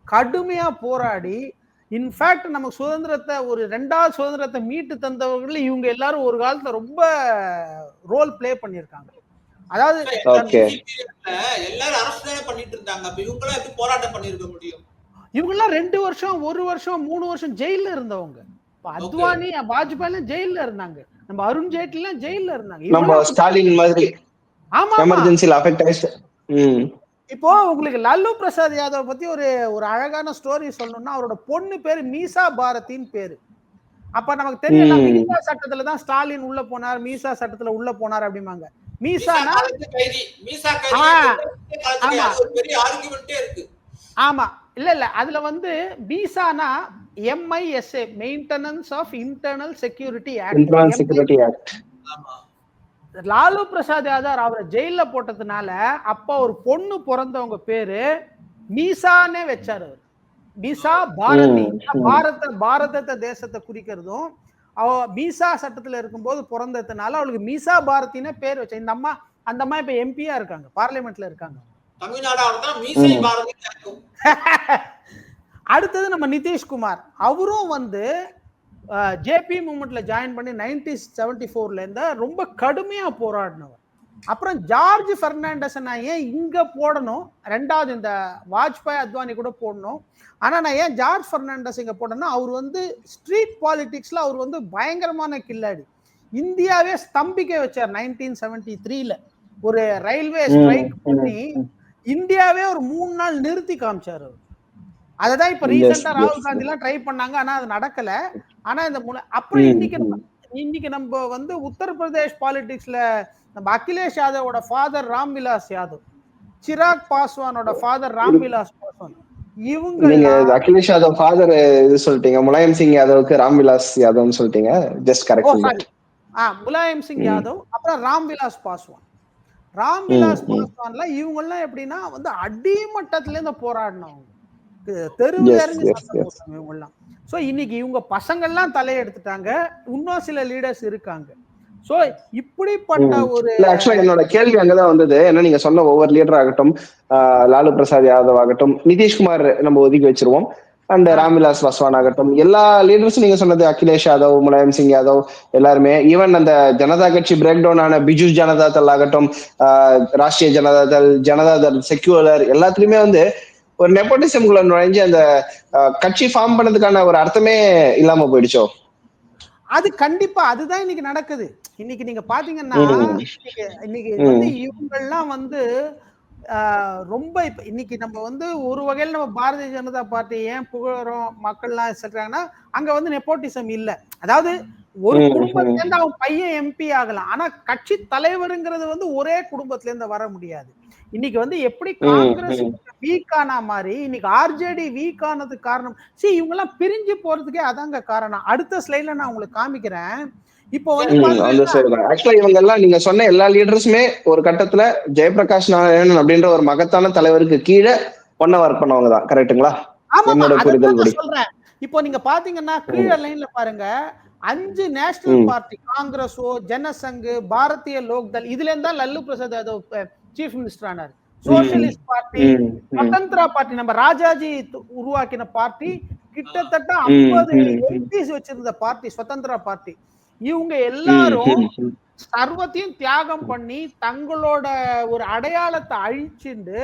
கடுமையா போராடி, இன்ஃபேக்ட் நம்ம சுதந்திரத்தை ஒரு 2வது சுதந்திரத்தை மீட்டு தந்தவர்கள் இவங்க எல்லாரும் ஒரு காலத்துல ரொம்ப ரோல் பிளே பண்ணிருக்காங்க. அதாவது எல்லாரும் அரசு பண்ணிட்டு இருந்தாங்க. அப்ப இவங்க எல்லாம் எப்படி போராட்டம் பண்ணிருக்க முடியும்? இவங்க எல்லாம் 2 வருஷம் 1 வருஷம் 3 வருஷம் ஜெயில இருந்தவங்க. அத்வானி வாஜ்பாய் ஜெயில இருந்தாங்க, நம்ம அருண் ஜேட்லி ஜெயில இருந்தாங்க, நம்ம ஸ்டாலின் மாதிரி எமர்ஜென்சில அஃபெக்ட் ஆயிடுச்சு. இப்போ உங்களுக்கு லல்லு பிரசாத் யாதவ் பத்தி ஒரு அழகான ஸ்டோரி சொல்லணும்னா, அவரோட பொண்ணு பேரு மீசா பாரதின்னு பேரு. அப்ப நமக்கு தெரியல, மீசா சட்டத்துல தான் ஸ்டாலின் உள்ள போனார், மீசா சட்டத்துல உள்ள போனார் அப்படிமாங்க. மீசானா ஆமா இல்ல அதுல வந்து மீசானா MISA maintenance of internal security act. Lalu Prasad Yadav அவரை ஜெயில போட்டதுனால அப்ப ஒரு பொண்ணு பிறந்தவங்க பேரு மீசானே வச்சாரு. மீசா பாரதி, பாரதத்தை தேசத்தை குறிக்கிறதும் அவ மீசா சட்டத்துல இருக்கும்போது பிறந்ததுனால அவளுக்கு மீசா பாரதினே பேர் வச்ச. இந்த அம்மா அந்த அம்மா இப்ப எம்பியா இருக்காங்க, பார்லிமெண்ட்ல இருக்காங்க. அடுத்தது நம்ம நிதிஷ்குமார், அவரும் வந்து ஜேபி மூவ்மெண்ட்ல ஜாயின் பண்ணி 1974ல இருந்த ரொம்ப கடுமையா போராடினவர். அப்புறம் ஜார்ஜ் பெர்னாண்டஸ் நான் ஏன் இங்க போடணும், 2வது இந்த வாஜ்பாய் அத்வானி கூட போடணும், ஆனா நான் ஏன் ஜார்ஜ் பெர்னாண்டஸ் இங்க போடணும், அவர் வந்து ஸ்ட்ரீட் பாலிடிக்ஸ்ல அவர் வந்து பயங்கரமான கில்லாடி. இந்தியாவே ஸ்தம்பிக்க வச்சார் 1973ல. ஒரு ரயில்வே ஸ்ட்ரைக் பண்ணி இந்தியாவே ஒரு 3 நாள் நிறுத்தி காமிச்சார் அவர். அததான் இப்ப ரீசெண்டா ராகுல் காந்தி எல்லாம் ட்ரை பண்ணாங்க, ஆனா அது நடக்கல. ஆனா இந்த அப்புறம் இன்னைக்கு நம்ம வந்து உத்தரப்பிரதேஷ் பாலிடிக்ஸ்ல நம்ம அகிலேஷ் யாதவோட ஃபாதர் ராம்விலாஸ் யாதவ், சிராக் பாஸ்வானோட ஃபாதர் ராம்விலாஸ் பாஸ்வான், இவங்க அகிலேஷ் யாதவ் ஃபாதர் இது சொல்லிட்டீங்க, முலாயம் சிங் யாதவுக்கு ராம்விலாஸ் யாதவ்னு சொல்லிட்டீங்க. Just correct. முலாயம் சிங் யாதவ் அப்புறம் ராம்விலாஸ் பாஸ்வான். ராம்விலாஸ் பாஸ்வான்ல இவங்க எல்லாம் எப்படின்னா வந்து அடிமட்டத்துல இருந்து போராடினவங்க, தெருவில் இறங்கி இவங்க எல்லாம். சோ இன்னைக்கு இவங்க பசங்கள்லாம் தலையெடுத்துட்டாங்க, இன்னும் சில லீடர்ஸ் இருக்காங்க. சோ இப்படிப்பட்ட ஒரு என்னோட கேள்வி அங்கதான் வந்தது. ஏன்னா நீங்க சொன்ன ஒவ்வொரு லீடர் ஆகட்டும், லாலு பிரசாத் யாதவ் ஆகட்டும், நிதிஷ்குமார் நம்ம ஒதுக்கி வச்சிருவோம், அண்ட் ராம்விலாஸ் பாஸ்வான் ஆகட்டும், எல்லா லீடர்ஸும் நீங்க சொன்னது அகிலேஷ் யாதவ், முலாயம் சிங் யாதவ் எல்லாருமே, ஈவன் அந்த ஜனதா கட்சி பிரேக் டவுன் ஆன பிஜு ஜனதா தள் ஆகட்டும், ராஷ்டிரிய ஜனதா தள் செக்யூலர், எல்லாத்துலயுமே வந்து ஒரு நெப்போட்டிசம்குள்ள நுழைஞ்சு அந்த கட்சி ஃபார்ம் பண்ணதுக்கான ஒரு அர்த்தமே இல்லாம போயிடுச்சோ. அது கண்டிப்பா அதுதான் இன்னைக்கு நடக்குது. இன்னைக்கு நீங்க பாத்தீங்கன்னா இன்னைக்கு வந்து இவங்கெல்லாம் வந்து ரொம்ப இப்ப இன்னைக்கு நம்ம வந்து ஒரு வகையில நம்ம பாரதிய ஜனதா பார்ட்டி ஏன் புகழறோம் மக்கள்லாம் சொல்றாங்கன்னா, அங்க வந்து நெப்போட்டிசம் இல்ல. அதாவது ஒரு குடும்பத்துல இருந்து அவன் பையன் எம்பி ஆகலாம், ஆனா கட்சி தலைவருங்கிறது வந்து ஒரே குடும்பத்துல இருந்து வர முடியாது. இன்னைக்கு வந்து எப்படி காங்கிரஸ் வீக் ஆன மாதிரி இன்னைக்கு ஆர்ஜேடி வீக் ஆனதுக்கு காரணம் இவங்க எல்லாம் பிரிஞ்சு போறதுக்கே அதாங்க காரணம். அடுத்த ஸ்லைட்ல நான் உங்களுக்கு காமிக்கிறேன். இப்போ ஆக்சுவலா இவங்க எல்லாம் நீங்க சொன்ன எல்லா லீடர்ஸுமே ஒரு கட்டத்துல ஜெயபிரகாஷ் நாராயணன் அப்படின்ற ஒரு மகத்தான தலைவருக்கு கீழே ஒர்க் பண்ணவங்க தான், கரெக்டுங்களா? சொல்றேன். இப்போ நீங்க பாத்தீங்கன்னா கீழே லைன்ல பாருங்க, 5 நேஷனல் பார்ட்டி, காங்கிரஸோ, ஜனசங், பாரதிய லோக்தள், இதுல இருந்தா லல்லு பிரசாத் யாதவ் சீஃப் மினிஸ்டர் ஆனார். சோசியலிஸ்ட் பார்ட்டி, சுதந்திரா பார்ட்டி, நம்ம ராஜாஜி உருவாக்கின பார்ட்டி, கிட்டத்தட்ட 50 எம்பிஸ் வச்சிருந்த பார்ட்டி சுதந்திரா பார்ட்டி. இவங்க எல்லாரும் சர்வத்தையும் தியாகம் பண்ணி தங்களோட ஒரு அடையாளத்தை அழிச்சுண்டு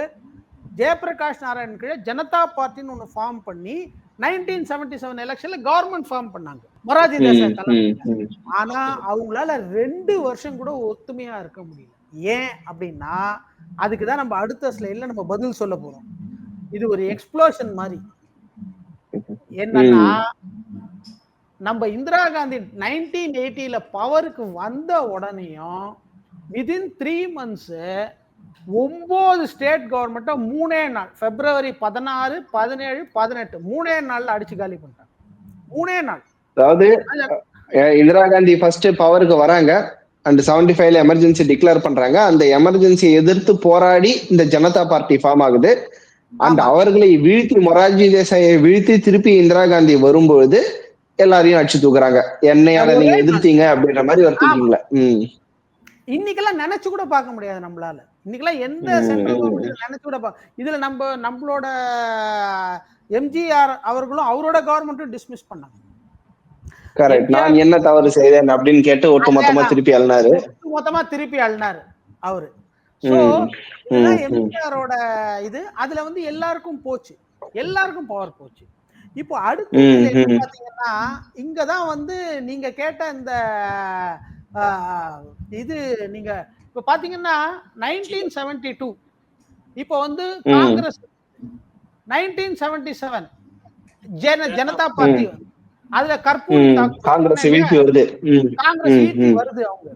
ஜெயபிரகாஷ் நாராயணன் கீழே ஜனதா பார்ட்டின்னு ஒண்ணு ஃபார்ம் பண்ணி 1977 எலெக்ஷன்ல கவர்மெண்ட் ஃபார்ம் பண்ணாங்க மொரார்ஜி தேசாய் தலைமையில. ஆனா அவங்களால 2 வருஷம் கூட ஒத்துமையா இருக்க முடியல. ஏன் அப்படின்னா அதுக்குதான் நம்ம அடுத்த ஸ்லைட்ல நம்ம பதில் சொல்ல போறோம். இது ஒரு எக்ஸ்ப்ளோஷன் மாதிரி. என்னன்னா நம்ம இந்திரா காந்தி 1980ல பவருக்கு வந்த உடனேயும் விதின் 3 months 9 ஸ்டேட் கவர்மெண்ட்டை 3 நாள், பிப்ரவரி 16, 17, 18 3 நாள்ல அடிச்சு காலி பண்ணிட்டாங்க. 3 நாள். அதாவது இந்திரா காந்தி ஃபர்ஸ்ட் பவருக்கு வராங்க அண்ட் 75ல எமர்ஜென்சி டிக்ளேர் பண்றாங்க. அந்த எமர்ஜென்சியை எதிர்த்து போராடி இந்த ஜனதா பார்ட்டி ஃபார்ம் ஆகுது. அண்ட் அவர்களை வீழ்த்தி மொரார்ஜி தேசாயை வீழ்த்தி திருப்பி இந்திரா காந்தி வரும்பொழுது எல்லாரையும் அடிச்சு தூக்குறாங்க. என்னையால நீங்க எதிர்த்தீங்க அப்படின்ற மாதிரி ஒரு திங்கிங்ல. இன்னைக்கெல்லாம் நினைச்சு கூட பார்க்க முடியாது நம்மளால. இன்னைக்கெல்லாம் எந்த சென்ட்ரல் கவர்மெண்ட் நினைச்சு கூட இதுல நம்மளோட எம்ஜிஆர் அவர்களும் அவரோட கவர்மெண்ட்டும் டிஸ்மிஸ் பண்ணாங்க. கரெக்ட். நான் என்ன தவறு செய்தேன் அப்படின்னு கேட்டு ஒட்டுமொத்தமா திருப்பி அழுனாரு. அவரு. எம்ஜிஆரோட இது அதுல வந்து எல்லாருக்கும் போச்சு, எல்லாருக்கும் பவர் போச்சு. இப்போ அடுத்து பாத்தீங்கன்னா இங்கதான் வந்து நீங்க கேட்ட இந்த இது நீங்க இப்ப பாத்தீங்கன்னா 1972 இப்போ வந்து காங்கிரஸ் 1977 ஜனதா பார்ட்டி அதுல கற்பூரி காங்கிரஸ் வீழ்ச்சி வருது. காங்கிரஸ் வீழ்ச்சி வருது. அவங்க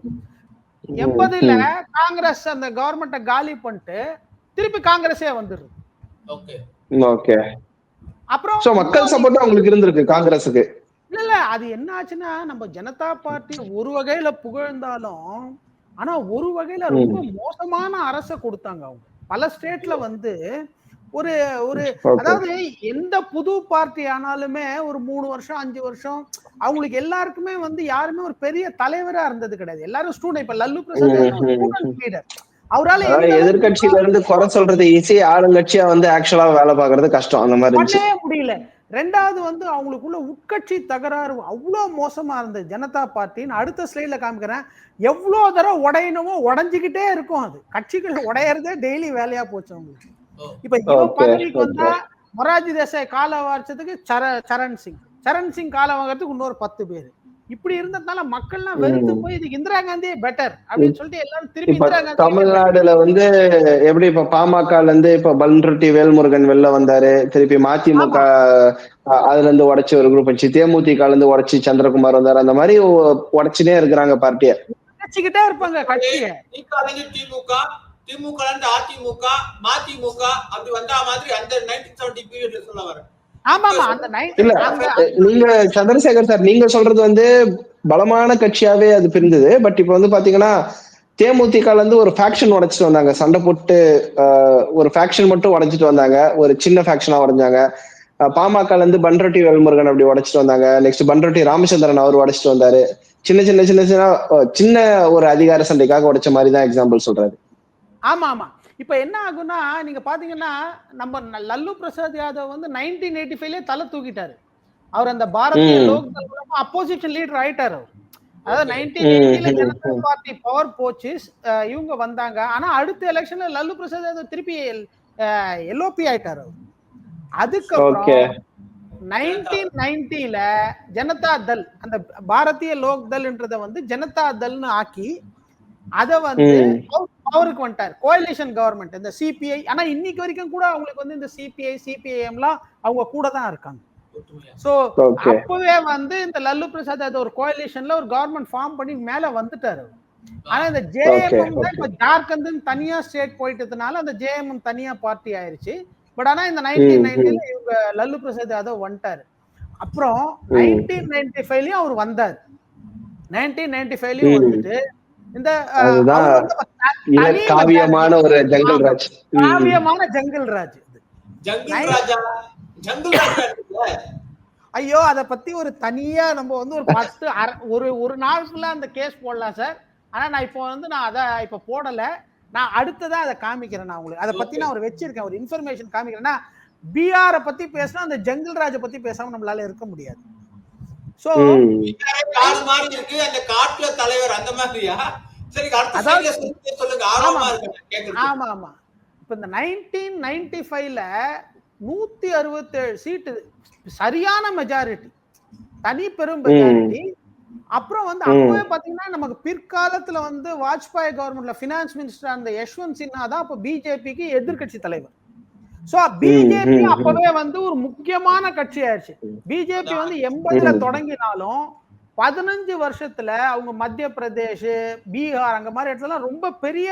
80ல காங்கிரஸ் அந்த கவர்மெண்ட்டை காலி பண்ணிட்டு திருப்பி காங்கிரஸே வந்துருது. ஓகே. அப்புறம் சோ மக்கள் சப்போர்ட் அவங்களுக்கு இருந்திருக்கு காங்கிரஸுக்கு. இல்ல அது என்ன ஆச்சுன்னா நம்ம ஜனதா பார்ட்டி ஒரு வகையில புகழ்ந்தாலும் ஆனா ஒரு வகையில ரொம்ப மோசமான அரசை கொடுத்தாங்க. அவங்க பல ஸ்டேட்ல வந்து ஒரு ஒரு அதாவது எந்த புது பார்ட்டி ஆனாலுமே ஒரு 3 வருஷம் 5 வருஷம் அவங்களுக்கு எல்லாருக்குமே வந்து யாருமே ஒரு பெரிய தலைவரா இருந்தது கிடையாது. எல்லாரும் ஸ்டூடெண்ட். இப்ப லல்லு பிரசாத் லீடர், அவரால எதிர்கட்சியில இருந்து குறை சொல்றது ஈஸி, ஆளுங்கட்சியா வந்து ஆக்சுவலா வேலை பார்க்கறது கஷ்டம். அந்த மாதிரி பண்ணவே முடியல. ரெண்டாவது வந்து அவங்களுக்குள்ள உட்கட்சி தகராறு அவ்வளவு மோசமா இருந்தது ஜனதா பார்ட்டின்னு. அடுத்த ஸ்லைட்ல காமிக்கிறேன். எவ்வளவு தடவை உடையணுமோ உடைஞ்சுக்கிட்டே இருக்கும். அது கட்சிகள் உடையறதே டெய்லி வேலையா போச்சு அவங்களுக்கு. இப்ப இவன் பதவிக்கு வந்தா மொரார்ஜி தேசாய் கால வாரிச்சதுக்கு சரண் சிங் கால வாங்கறதுக்கு இன்னொரு 10 பேர். இப்படி இருந்ததுனால மக்கள்லாம் வெறுத்து போய் இதுக்கு இந்திரா காந்தியே பெட்டர் அப்படின்னு சொல்லிட்டு எல்லாரும் திருப்பி இந்திரா காந்தி. தமிழ்நாடுல வந்து எப்படி இப்ப பாமகல இருந்து இப்ப பல்ரெட்டி வேல்முருகன் வெளில வந்தாரு, திருப்பி மதிமுக அதுல இருந்து உடைச்சு ஒரு குரூப் வச்சு, தேமுதிக இருந்து உடைச்சு சந்திரகுமார் வந்தாரு. அந்த மாதிரி உடைச்சுனே இருக்கிறாங்க பார்ட்டிய, உடைச்சுக்கிட்டே இருப்பாங்க கட்சியை. திமுக அதிமுக மதிமுக அப்படி வந்தா மாதிரி அந்த 1970 பீரியட்ல சொல்ல வரேன். இல்ல நீங்க சந்திரசேகர் சார் நீங்க சொல்றது வந்து பலமான கட்சியாவே அது பிரிந்தது. பட் இப்ப வந்து பாத்தீங்கன்னா தேமுதிகல இருந்து ஒரு ஃபேக்ஷன் உடைச்சிட்டு வந்தாங்க, சண்டை போட்டு ஒரு ஃபேக்ஷன் மட்டும் உடைச்சிட்டு வந்தாங்க, ஒரு சின்ன ஃபேக்ஷனா உடைஞ்சாங்க. பாமகல இருந்து பன்ரொட்டி வேல்முருகன் அப்படி உடைச்சிட்டு வந்தாங்க. நெக்ஸ்ட் பன்ரொட்டி ராமச்சந்திரன் அவர் உடைச்சிட்டு வந்தாரு. சின்ன சின்ன சின்ன சின்ன சின்ன ஒரு அதிகார சண்டைக்காக உடைச்ச மாதிரி தான் எக்ஸாம்பிள் சொல்றாரு. ஆமா ஆமா. இப்ப என்ன ஆகும்னா நீங்க பாத்தீங்கன்னா நம்ம லல்லு பிரசாத் யாதவ் வந்து 1985 தலை தூக்கிட்டாரு. அவர் அந்த பாரதிய லோக்தள் மூலமா அப்போசிஷன் லீடர் ஆயிட்டாரு. அதாவது 1980ல ஜனதா பார்ட்டி பவர் போச்சு, இவங்க வந்தாங்க. ஆனா அடுத்த எலெக்ஷன்ல லல்லு பிரசாத் யாதவ் திருப்பி எல்ஓபி ஆயிட்டாரு. அதுக்கப்புறம் 1990ல ஜனதா தள் அந்த பாரதிய லோக்தள்ன்றத வந்து ஜனதா தள்னு ஆக்கி அத வந்து பவருக்கு வந்துட்டார். கோயலிஷன் கவர்மெண்ட் இந்த சிபிஐ. ஆனா இன்னைக்கு வரைக்கும் கூட அவங்களுக்கு வந்து இந்த சிபிஐ சிபிஐஎம்லாம் அவங்க கூட தான் இருக்காங்க. சோ அப்பவே வந்து இந்த லல்லு பிரசாத் அது ஒரு கோயலிஷன்ல ஒரு கவர்மெண்ட் ஃபார்ம் பண்ணி மேல வந்துட்டாரு. ஆனா இந்த ஜேஎம்எம் தான் இப்ப ஜார்க்கண்ட் தனியா ஸ்டேட் போயிட்டதுனால அந்த ஜேஎம்எம் தனியா பார்ட்டி ஆயிருச்சு. பட் ஆனா இந்த 1990ல இவங்க லல்லு பிரசாத் யாதவ் வந்துட்டாரு. அப்புறம் 1995லயும் அவர் வந்தார். 1995லயும் வந்துட்டு இந்த காவியமான ஒரு ஜங்கல் ராஜ், காவியமான ஜங்கல் ராஜ். ஐயோ அத பத்தி ஒரு தனியா நம்ம வந்து ஒரு நாள் ஃபுல்லா அந்த கேஸ் போடலாம் சார். ஆனா நான் இப்போ வந்து நான் அத இப்ப போடல. நான் அடுத்ததா அதை காமிக்கிறேன். நான் உங்களுக்கு அதை பத்தி நான் ஒரு வச்சிருக்கேன், ஒரு இன்ஃபர்மேஷன் காமிக்கிறேன்னா பிஆர் பத்தி பேசினா அந்த ஜங்கல் ராஜை பத்தி பேசாம நம்மளால இருக்க முடியாது. சோ காடு மாதிரி இருக்கு அந்த காட்டுல தலைவர் அந்த மாதிரியா? சரி சொல்லுங்க, ஆர்வமா இருக்கு. ஆமா ஆமா. இப்ப இந்த 1995ல 167 சீட்டு சரியான மெஜாரிட்டி, தனி பெரும் மெஜாரிட்டி. அப்புறம் வந்து அப்பவே பாத்தீங்கன்னா நமக்கு பிற்காலத்துல வந்து வாஜ்பாய் கவர்மெண்ட்ல பினான்ஸ் மினிஸ்டர் அந்த யஷ்வந்த் சின்ஹா தான் அப்ப பிஜேபிக்கு எதிர்கட்சி தலைவர். சோ பிஜேபி அப்பவே வந்து ஒரு முக்கியமான கட்சி ஆயிடுச்சு. பிஜேபி வந்து 80ல தொடங்கினாலும் 15 வருஷத்துல அவங்க மத்திய பிரதேஷ், பீகார் அங்க மாதிரி இடத்துல ரொம்ப பெரிய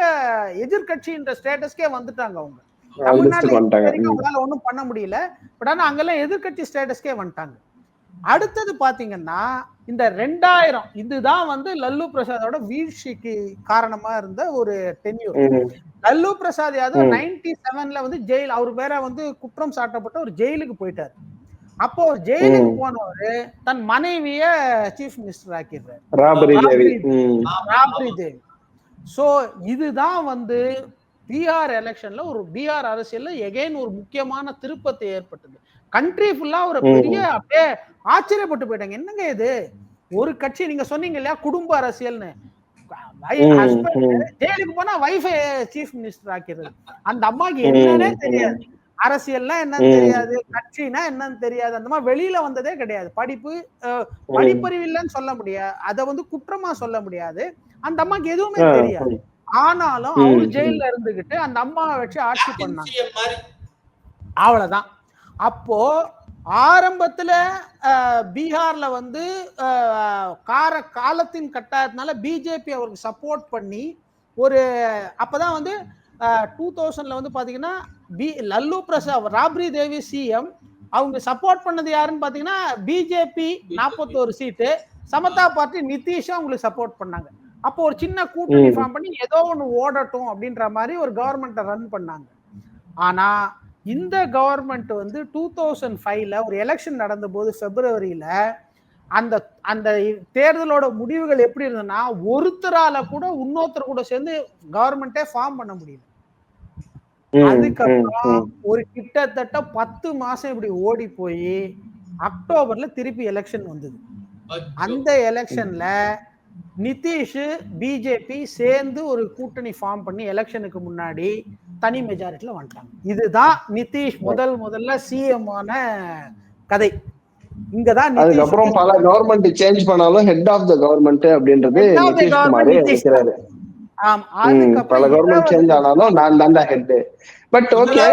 எதிர்கட்சின்ற ஸ்டேட்டஸ்க்கே வந்துட்டாங்க. அவங்க தமிழ்நாட்டுல அவங்களால ஒண்ணும் பண்ண முடியல. பட் ஆனா அங்கெல்லாம் எதிர்கட்சி ஸ்டேட்டஸ்க்கே வந்துட்டாங்க. அடுத்தது பாத்தீங்கன்னா இந்த 2000 இதுதான் வந்து லல்லு பிரசாதோட வீழ்ச்சிக்கு காரணமா இருந்த ஒரு டென்யூர். லல்லு பிரசாத் யாதவ் 97ல வந்து ஜெயில், அவர் பேர வந்து குற்றம் சாட்டப்பட்ட ஒரு ஜெயிலுக்கு போயிட்டாரு. அப்போ ஜெயிலுக்கு போனவரு தன் மனைவிய chief minister ஆக்கிடுறாரு, Rabri Devi. So இதுதான் வந்து பீகார் எலெக்ஷன்ல ஒரு பீகார் அரசியல்ல எகைன் ஒரு முக்கியமான திருப்பத்தை ஏற்பட்டது. கண்ட்ரி ஃபுல்லா ஒரு பெரிய அப்படியே ஆச்சரியப்பட்டு போயிட்டாங்க. என்னங்க இது, ஒரு கட்சி நீங்க சொன்னீங்க இல்லையா குடும்ப அரசியல்னு, ஜெயிலுக்கு போனா வைஃபை சீஃப் மினிஸ்டர் ஆக்கிறது. அந்த அம்மாக்கு என்னன்னே தெரியாது, அரசியல்னா என்னன்னு தெரியாது, கட்சினா என்னன்னு தெரியாது, அந்த மாதிரி வெளியில வந்ததே கிடையாது. படிப்பறிவு இல்லைன்னு சொல்ல முடியாது, அதை வந்து குற்றமா சொல்ல முடியாது, அந்த அம்மாக்கு எதுவுமே தெரியாது. ஆனாலும் அவரு ஜெயில இருந்துகிட்டு அந்த அம்மாவை வச்சு ஆட்சி பண்ணாங்க, அவ்வளவுதான். அப்போ ஆரம்பத்துல பீகார்ல வந்து காலத்தின் கட்டாயத்தினால பிஜேபி அவருக்கு சப்போர்ட் பண்ணி ஒரு அப்பதான் வந்து 2000ல வந்து பாத்தீங்கன்னா லல்லு பிரசாத் ராப்ரி தேவி சிஎம், அவங்க சப்போர்ட் பண்ணது யாருன்னு பாத்தீங்கன்னா பிஜேபி 41 சீட்டு, சமதா பார்ட்டி நிதிஷும் அவங்களுக்கு சப்போர்ட் பண்ணாங்க. அப்போ ஒரு சின்ன கூட்டணி ஃபார்ம் பண்ணி ஏதோ ஒண்ணு ஓடட்டும் அப்படின்ற மாதிரி ஒரு கவர்மெண்ட்டை ரன் பண்ணாங்க. ஆனா இந்த கவர்மெண்ட் வந்து 2005ல ஒரு எலெக்ஷன் நடந்த போது பிப்ரவரியில அந்த அந்த தேர்தலோட முடிவுகள் எப்படி இருந்ததுன்னா, ஒருத்தரால கூட இன்னொருத்தர் கூட சேர்ந்து கவர்மெண்டே ஃபார்ம் பண்ண முடியல. அதுக்கப்புறம் ஒரு கிட்டத்தட்ட 10 மாசம் இப்படி ஓடி போய் அக்டோபர்ல திருப்பி எலெக்ஷன் வந்தது. அந்த எலெக்ஷன்ல நிதிஷ் பிஜேபி சேர்ந்து ஒரு கூட்டணி ஃபார்ம் பண்ணி எலெக்ஷனுக்கு முன்னாடி தனி மெஜாரிட்டில வந்துட்டாங்க. இதுதான் நிதிஷ் முதல்ல சிஎம் ஆன கதை. இங்கதான் அதுக்கப்புறம் பல கவர்மெண்ட் சேஞ்ச் பண்ணாலும் ஹெட் ஆஃப் த கவர்மெண்ட் அப்படின்றது நிதிஷ்குமார் இருக்கிறாரு. பல கவர்மெண்ட் சேஞ்ச் ஆனாலும் நான் தான் ஹெட். பட் ஓகே,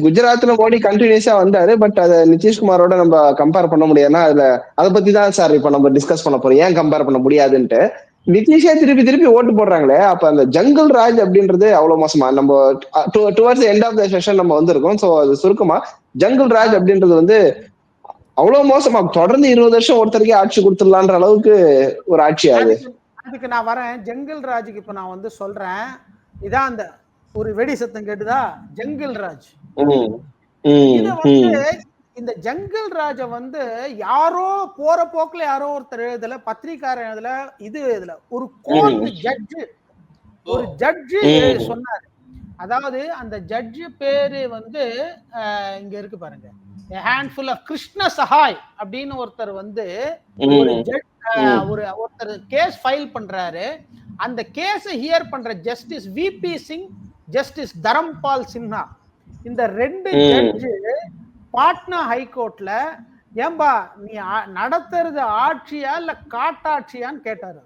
குஜராத்ல மோடி கண்டினியூஸா வந்தாரு, பட் அதை நிதிஷ்குமாரோட நம்ம கம்பேர் பண்ண முடியாதுன்னா அதை பத்தி தான் சார் இப்ப நம்ம டிஸ்கஸ் பண்ண போறோம், ஏன் கம்பேர் பண்ண முடியாதுன்ட்டு. நிதிஷே திருப்பி ஓட்டு போடுறாங்களே, அப்ப அந்த ஜங்கிள் ராஜ் அப்படின்றது அவ்வளவு மோசமா? நம்ம towards end of the session நம்ம வந்திருக்கோம். சோ அது சுருக்கமா ஜங்கிள் ராஜ் அப்படின்றது வந்து அவ்வளவு மோசமா தொடர்ந்து 20 வருஷம் ஒருத்தருக்கே ஆட்சி கொடுத்துடலான்ற அளவுக்கு ஒரு ஆட்சி அது. அதுக்கு நான் வரேன். ஜங்கிள் ராஜுக்கு இப்ப நான் வந்து சொல்றேன், இதான் அந்த ஒரு வெடி சத்தம் கேட்டுதா, ஜங்கிள் ராஜ். இத வந்து இந்த ஜங்கிள் ராஜ வந்து யாரோ போற போக்குல யாரோ ஒருத்தர் எழுதல, பத்திரிக்காரன் எழுதல, இது எழுதல, ஒரு கோர்ட் ஜட்ஜு சொன்னாரு. அதாவது அந்த ஜட்ஜு பேரு வந்து இங்க இருக்கு பாருங்க, ஹேண்ட்ஃபுல் ஆஃப் கிருஷ்ண சஹாய் அப்படின்னு ஒருத்தர் வந்து ஒருத்தர் கேஸ் ஃபைல் பண்றாரு. அந்த கேஸை ஹியர் பண்ற justice VP Singh, justice Dharampal Sinha, இந்த 2 ஜட்ஜு பாட்னா ஹைகோர்ட்ல ஏம்பா நீ நடத்துறது ஆட்சியா இல்ல காட்டாட்சியான்னு கேட்டாரு.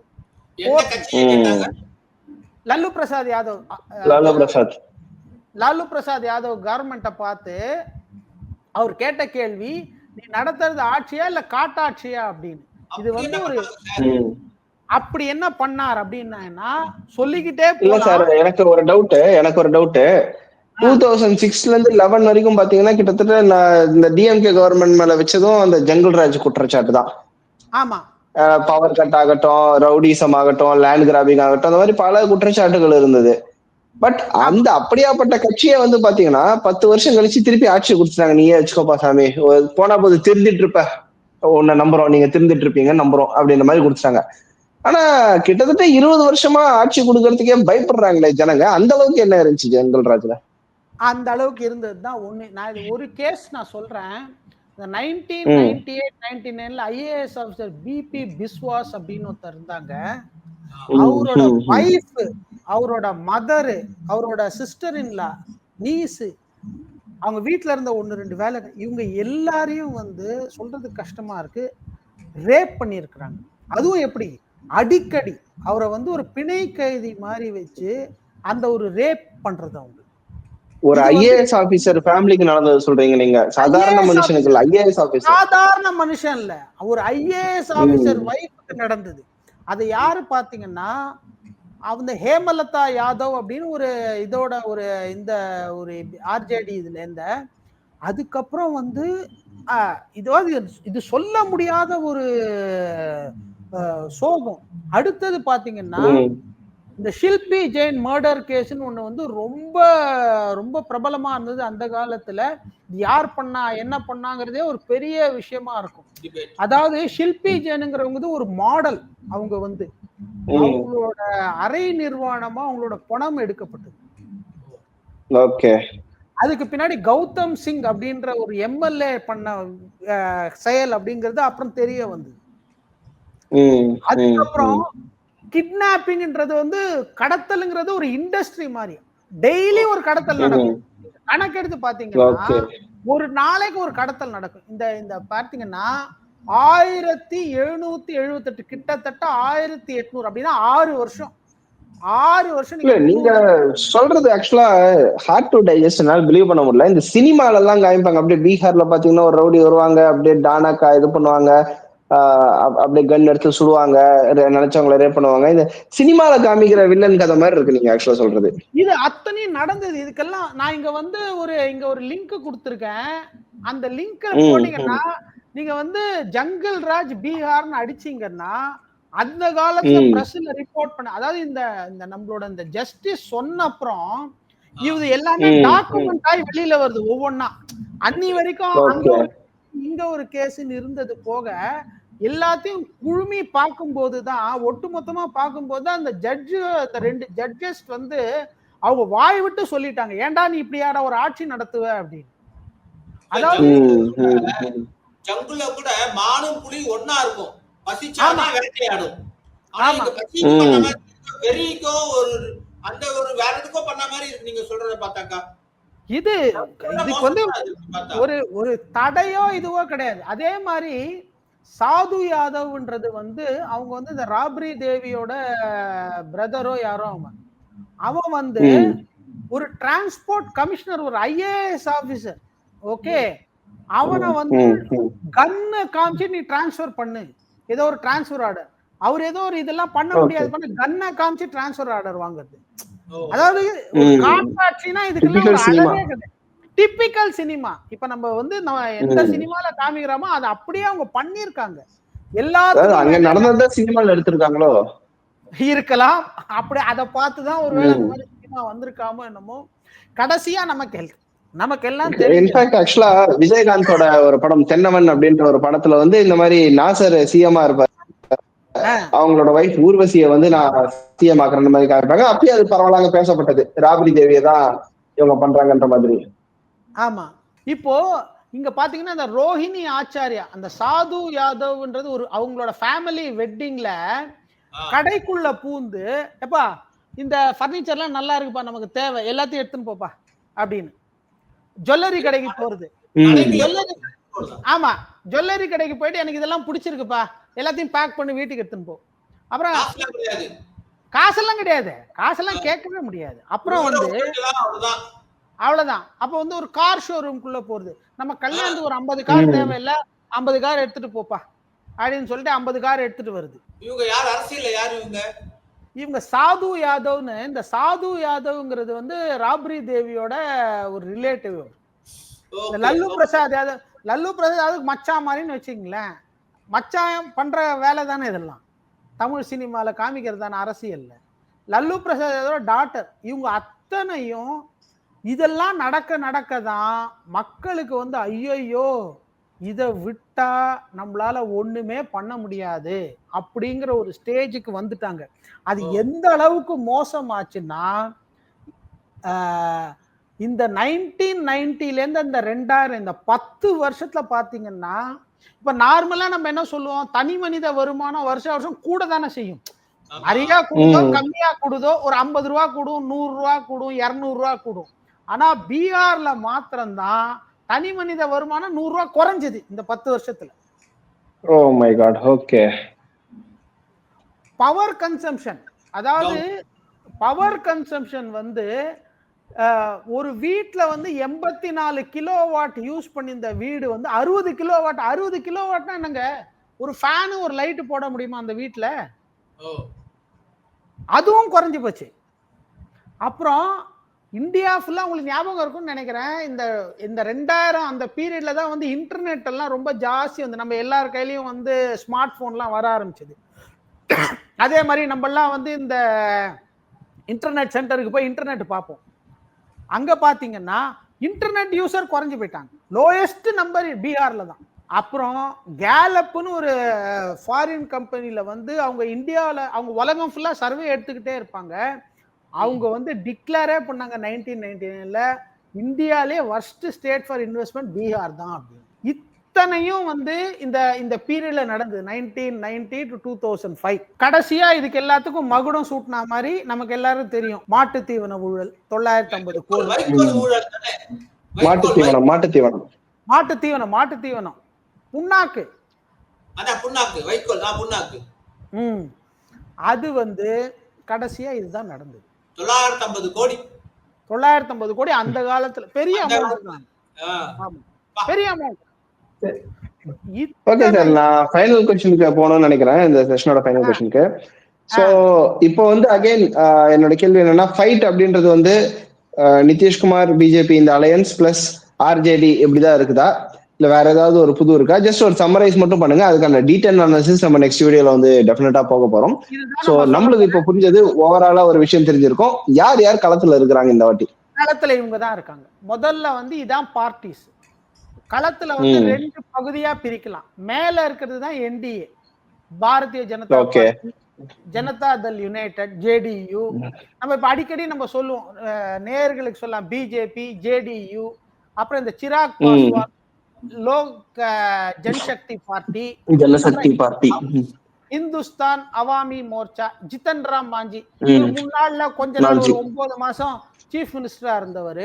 லாலு பிரசாத் யாதவ் கவர்மெண்ட்டை பார்த்து அவர் கேட்ட கேள்வி, நீ நடத்துறது ஆட்சியா இல்ல காட்டாட்சியா அப்படின்னு. இது வந்து ஒரு அப்படி என்ன பண்ணார் அப்படின்னா சொல்லிக்கிட்டே போலாம் சார். எனக்கு ஒரு டவுட் 2006ல இருந்து 11 வரைக்கும் பாத்தீங்கன்னா கிட்டத்தட்ட இந்த டிஎம்கே கவர்மெண்ட் மேல வச்சதும் அந்த ஜங்கிள் ராஜ் குற்றச்சாட்டு தான். ஆமா, பவர் கட் ஆகட்டும், ரவுடிசம் ஆகட்டும், லேண்ட் கிராபிங் ஆகட்டும், அந்த மாதிரி பல குற்றச்சாட்டுகள் இருந்தது. பட் அந்த அப்படியாப்பட்ட கட்சியை வந்து பாத்தீங்கன்னா 10 வருஷம் கழிச்சு திருப்பி ஆட்சி கொடுத்துட்டாங்க. நீயே வச்சுக்கோப்பா சாமி, போனா போது திருந்திட்டு இருப்ப, உன்னை நம்புறோம், நீங்க திருந்திட்டு இருப்பீங்க நம்புறோம் அப்படின்ற மாதிரி கொடுத்துட்டாங்க. ஆனா கிட்டத்தட்ட 20 வருஷமா ஆட்சி கொடுக்கறதுக்கே பயப்படுறாங்களே ஜனங்க. அந்த அளவுக்கு என்ன இருந்துச்சு ஜங்கிள் ராஜ்ல? அந்த அளவுக்கு இருந்ததுதான் ஒண்ணு. நான் இது ஒரு கேஸ் நான் சொல்றேன். 1998-99ல ஐஏஎஸ் ஆஃபீஸர் பிபி பிஸ்வாஸ் அப்படின்னு ஒருத்தர் இருந்தாங்க. அவரோட வைஃப், அவரோட மதரு, அவரோட சிஸ்டர் இன்லா, நீஸ், அவங்க வீட்டுல இருந்த 1-2 வேலை, இவங்க எல்லாரையும் வந்து சொல்றது கஷ்டமா இருக்கு, ரேப் பண்ணியிருக்கிறாங்க. அதுவும் எப்படி, அடிக்கடி அவரை வந்து ஒரு பிணை கைதி மாதிரி வச்சு அந்த ஒரு ரேப் பண்றது. அவங்க ஒரு ஐஏஎஸ் ஆபீசர் ஃபேமிலிக்கு நடந்தது சொல்றீங்க நீங்க? சாதாரண மனுஷனுக்கு இல்ல, ஐஏஎஸ் ஆபீசர், சாதாரண மனுஷன் இல்ல, ஒரு ஐஏஎஸ் ஆபீசர் வைஃப்க்கு நடந்தது. அது யாரு பாத்தீங்கன்னா அவங்க ஹேமலதா யாதவ் அப்படின்னு ஒரு இதோட ஒரு இந்த ஒரு ஆர்ஜேடி இதுல இருந்த. அதுக்கப்புறம் வந்து இது சொல்ல முடியாத ஒரு சோகம். அடுத்தது பாத்தீங்கன்னா இந்த ஷில்பி ஜெயின் மர்டர் கேஸ்ன்னு ஒண்ணு வந்து ரொம்ப ரொம்ப பிரபலமா இருந்தது அந்த காலத்துல. யார் பண்ணா என்ன பண்ணாங்கிறதே ஒரு பெரிய விஷயமா இருக்கும். அதாவது ஷில்பி ஜெயினுங்கிறவங்க ஒரு மாடல். அவங்க வந்து அவங்களோட அரை நிர்வாணமா அவங்களோட பணம் எடுக்கப்பட்டது. ஓகே. அதுக்கு பின்னாடி கௌதம் சிங் அப்படின்ற ஒரு எம்எல்ஏ பண்ண செயல் அப்படிங்கிறது அப்புறம் தெரிய வந்தது. அதுக்கப்புறம் கிட்னாப்பிங்ன்றது வந்து கடத்தலுங்கிறது ஒரு இண்டஸ்ட்ரி மாதிரி. டெய்லி ஒரு கடத்தல் நடக்கும். கணக்கெடுத்து பாத்தீங்கன்னா ஒரு நாளைக்கு ஒரு கடத்தல் நடக்கும். இந்த பாத்தீங்கன்னா 1778 கிட்டத்தட்ட 1800 அப்படின்னா 6 வருஷம் நீங்க சொல்றது ஆக்சுவலா ஹார்ட் டு டைஜஸ்ட் பிலீவ் பண்ண முடியல. இந்த சினிமால எல்லாம் காமிப்பாங்க. அப்படியே பீகார்ல பாத்தீங்கன்னா ஒரு ரவுடி வருவாங்க, அப்படியே டானாக்கா இது பண்ணுவாங்க, அப்படியே கன் எடுத்து சுடுவாங்க, நினைச்சவங்களை ரேப் பண்ணுவாங்க. இந்த சினிமால காமிக்கிற வில்லன் கதை மாதிரி இருக்கு நீங்க ஆக்சுவலா சொல்றது. இது அத்தனையும் நடந்தது. இதுக்கெல்லாம் நான் இங்க வந்து ஒரு லிங்க் கொடுத்திருக்கேன். அந்த லிங்க் போட்டீங்கன்னா நீங்க வந்து ஜங்கல் ராஜ் பீகார்னு அடிச்சீங்கன்னா அந்த காலத்துல பிரஸ்ல ரிப்போர்ட் பண்ண, அதாவது இந்த நம்மளோட இந்த ஜஸ்டிஸ் சொன்ன அப்புறம் இது எல்லாமே டாக்குமெண்ட் ஆகி வெளியில வருது ஒவ்வொன்னா. அன்னி வரைக்கும் இங்க ஒரு கேஸ் இருந்தது போக எல்லாத்தையும் குழுமி பார்க்கும்போதுதான், ஒட்டுமொத்தமா பார்க்கும்போது அந்த ஜட்ஜு, அந்த 2 ஜட்ஜஸ் வந்து அவங்க வாய் விட்டு சொல்லிட்டாங்க, ஏன்டா நீ இப்படியாடா ஒரு ஆட்சி நடத்துவ அப்படின்னு. அதாவது ஜங்குல கூட மானும் புலி ஒன்னா இருக்கும், பசிச்சாதான் வேட்டையாடும். ஆனா இங்க பசிக்கு பண்ண மாதிரி வெறிக்கோ ஒரு அந்த ஒரு வேற எதுக்கோ பண்ண மாதிரி இருக்கு நீங்க சொல்றத பார்த்தாக்கா. இதுக்கு வந்து ஒரு தடையோ இதுவோ கிடையாது. அதே மாதிரி சாது யாதவ்ன்றது வந்து அவங்க வந்து இந்த ராப்ரி தேவியோட பிரதரோ யாரோ அவன் வந்து ஒரு டிரான்ஸ்போர்ட் கமிஷனர், ஒரு ஐஏஎஸ் ஆபீசர். ஓகே, அவனை வந்து கன்னு காமிச்சு நீ டிரான்ஸ்பர் பண்ணு, ஏதோ ஒரு டிரான்ஸ்பர் ஆர்டர். அவர் ஏதோ ஒரு இதெல்லாம் பண்ண முடியாது, பண்ண கன்னை காமிச்சு டிரான்ஸ்பர் ஆர்டர் வாங்குறது. அதாவது காட்சினா இதுக்கெல்லாம் ஒரு அளவே கிடையாது. Typical cinema. இப்ப நம்ம வந்து எந்த சினிமால காமிக்கிறோமோ அதை அப்படியே அவங்க பண்ணிருக்காங்க. எல்லாத்துக்கும் அங்க நடந்தத சினிமால எடுத்திருக்காங்களோ இருக்கலாம். அப்படி அதை பார்த்துதான் ஒருவேளை அந்த மாதிரி சினிமா வந்திருக்காமோ என்னமோ. கடைசியா நமக்கெல்லாம் தெரியும். இன்ஃபேக்ட் ஆக்சுவலா விஜயகாந்தோட ஒரு படம் தென்னவன் அப்படின்ற ஒரு படத்துல வந்து இந்த மாதிரி நாசர் சிஎம்மா இருப்பாரு, அவங்களோட வைஃப் ஊர்வசியை வந்து நான் சிஎம் ஆக்குற மாதிரி காமிப்பாங்க. அப்பயே அது பரவாயில்லாங்க பேசப்பட்டது, ராப்ரி தேவியை தான் இவங்க பண்றாங்கன்ற மாதிரி. ஆமா, இப்போ இங்க பாத்தீங்கன்னா இந்த ரோஹிணி ஆச்சாரியா, அந்த சாது யாதவ்ன்றது ஒரு அவங்களோட ஃபேமிலி வெட்டிங்ல கடைக்குள்ள பூந்து, எப்பா இந்த பர்னிச்சர்லாம் நல்லா இருக்குப்பா, நமக்கு தேவை, எல்லாத்தையும் எடுத்துன்னு போப்பா அப்படின்னு ஜுவல்லரி கடைக்கு போறது. ஆமா, ஜுவல்லரி கடைக்கு போயிட்டு எனக்கு இதெல்லாம் பிடிச்சிருக்குப்பா, எல்லாத்தையும் பேக் பண்ணி வீட்டுக்கு எடுத்துன்னு போ. அப்புறம் காசெல்லாம் கிடையாது, காசெல்லாம் கேட்கவே முடியாது. அப்புறம் வந்து அவ்வளவுதான். அப்ப வந்து ஒரு கார் ஷோரூம்குள்ள போறது, நம்ம கல்யாணத்துக்கு ஒரு 50 கார் தேவையில்ல, 50 கார் எடுத்துட்டு போப்பா அப்படின்னு சொல்லிட்டு 50 கார் எடுத்துட்டு வருது. இவங்க யார், அரசியல்ல யார் இவங்க சாது யாதவ்னு. இந்த சாது யாதவ்ங்கிறது வந்து ராப்ரி தேவியோட ஒரு ரிலேட்டிவ். லல்லு பிரசாத் யாதவ், லல்லு பிரசாத் யாதவ் மச்சான் மாதிரின்னு வச்சுங்களேன். மச்சான் பண்ற வேலை தானே இதெல்லாம், தமிழ் சினிமால காமிக்கிறது தானே அரசியல்ல. லல்லு பிரசாத் யாதவ் டாட்டர். இவங்க அத்தனையும் இதெல்லாம் நடக்க தான் மக்களுக்கு வந்து ஐயோ இதை விட்டா நம்மளால ஒண்ணுமே பண்ண முடியாது அப்படிங்கிற ஒரு ஸ்டேஜுக்கு வந்துட்டாங்க. அது எந்த அளவுக்கு மோசமாச்சுன்னா, இந்த 1990ல இருந்து இந்த 2000 இந்த 10 வருஷத்துல பாத்தீங்கன்னா, இப்ப நார்மலா நம்ம என்ன சொல்லுவோம், தனி மனித வருமானம் வருஷம் கூட தானே செய்யும். நிறைய கூடுதோ கம்மியா கூடுதோ, ஒரு 50 ரூபா கூடும், 100 ரூபா கூடும், 200 ரூபா கூடும். ஆனா பீகார்ல மாத்திரம்தான் தனி மனித வருமானம் 100 ரூபா குறைஞ்சது இந்த 10 வருஷத்துல. Oh my god. Okay. Power consumption, அதாவது பவர் கன்சம்ஷன் வந்து ஒரு வீட்டுல வந்து 84 கிலோவாட் யூஸ் பண்ணி இந்த வீடு வந்து 60 கிலோவாட். 60 கிலோவாட்னா என்னங்க, ஒரு ஃபேனு ஒரு லைட் போட முடியுமா அந்த வீட்டுல? அதுவும் குறைஞ்சு போச்சு. அப்புறம் இந்தியா ஃபுல்லா உங்களுக்கு ஞாபகம் இருக்கும்னு நினைக்கிறேன். இந்த இந்த 2000 அந்த பீரியட்ல தான் வந்து இன்டர்நெட் எல்லாம் ரொம்ப ஜாஸ்தி வந்து நம்ம எல்லார் கையிலயும் வந்து ஸ்மார்ட் போன்லாம் வர ஆரம்பிச்சது. அதே மாதிரி நம்ம எல்லாம் வந்து இந்த இன்டர்நெட் சென்டருக்கு போய் இன்டர்நெட் பார்ப்போம். அங்க பாத்தீங்கன்னா இன்டர்நெட் யூசர் குறைஞ்சு போயிட்டாங்க. லோயஸ்ட் நம்பர் பீகார்ல தான். அப்புறம் கேலப்னு ஒரு ஃபாரின் கம்பெனில வந்து அவங்க இந்தியாவில் அவங்க உலகம் ஃபுல்லா சர்வே எடுத்துக்கிட்டே இருப்பாங்க. அவங்க வந்து டிக்ளேரே பண்ணாங்க 1999ல இந்தியாலே worst state for investment Bihar தான் அப்படின்னு. இத்தனையும் வந்து இந்த இந்த பீரியட்ல நடந்தது 1990 to 2005. கடைசியா இதுக்கு எல்லாத்துக்கும் மகுடம் சூட்டினா மாதிரி நமக்கு எல்லாரும் தெரியும். மாட்டு தீவன ஊழல் 950 கோடி. மாட்டு தீவனம் புண்ணாக்கு, அது வந்து கடைசியா இதுதான் நடந்தது. 950 கோடி அந்த காலத்துல பெரிய அமௌண்ட் தான். பெரிய அமௌண்ட். ஓகே சார், நான் ஃபைனல் क्वेश्चनக்கு போகணும்னு நினைக்கிறேன் இந்த செஷனோட ஃபைனல் क्वेश्चनக்கு. சோ இப்போ வந்து அகைன் என்னோட கேள்வி என்னன்னா, ஃபைட் அப்படின்றது வந்து நிதிஷ்குமார் பிஜேபி இந்த அலையன்ஸ் பிளஸ் ஆர்ஜேடி இப்படிதான் இருக்குதா, இல்ல வேற ஏதாவது ஒரு புது இருக்கா? ஜஸ்ட் ஒரு சம்மரைஸ் மட்டும் பண்ணுங்க. அதுக்கான டீடைல் அனாலிசிஸ் நம்ம நெக்ஸ்ட் வீடியோல வந்து டெஃபினட்டா போக போறோம். சோ நம்மளுக்கு இப்போ புரிஞ்சது, ஓவராலா ஒரு விஷயம் தெரிஞ்சிருக்கும். யார் யார் களத்துல இருக்கிறாங்க இந்த வாட்டி? களத்துல இவங்க தான் இருக்காங்க. முதல்ல வந்து இதான் பார்ட்டிஸ். களத்துல வந்து 2 பகுதியா பிரிக்கலாம். மேல இருக்கிறது தான் NDA, Bharatiya Janata party, Janata Dal United, JDU. நம்ம இப்ப அடிக்கடி நம்ம சொல்லுவோம், நேயர்களுக்கு சொல்லலாம், பிஜேபி, ஜேடியு, அப்புறம் இந்த சிராக் பாஸ்வான் லோக் ஜனசக்தி பார்ட்டி, இந்துஸ்தான் அவாமி மோர்ச்சா, ஜித்தன் ராம் மாஞ்சி முன்னாள்ல கொஞ்ச நாள் ஒரு 9 மாசம் சீஃப் மினிஸ்டரா இருந்தவர்.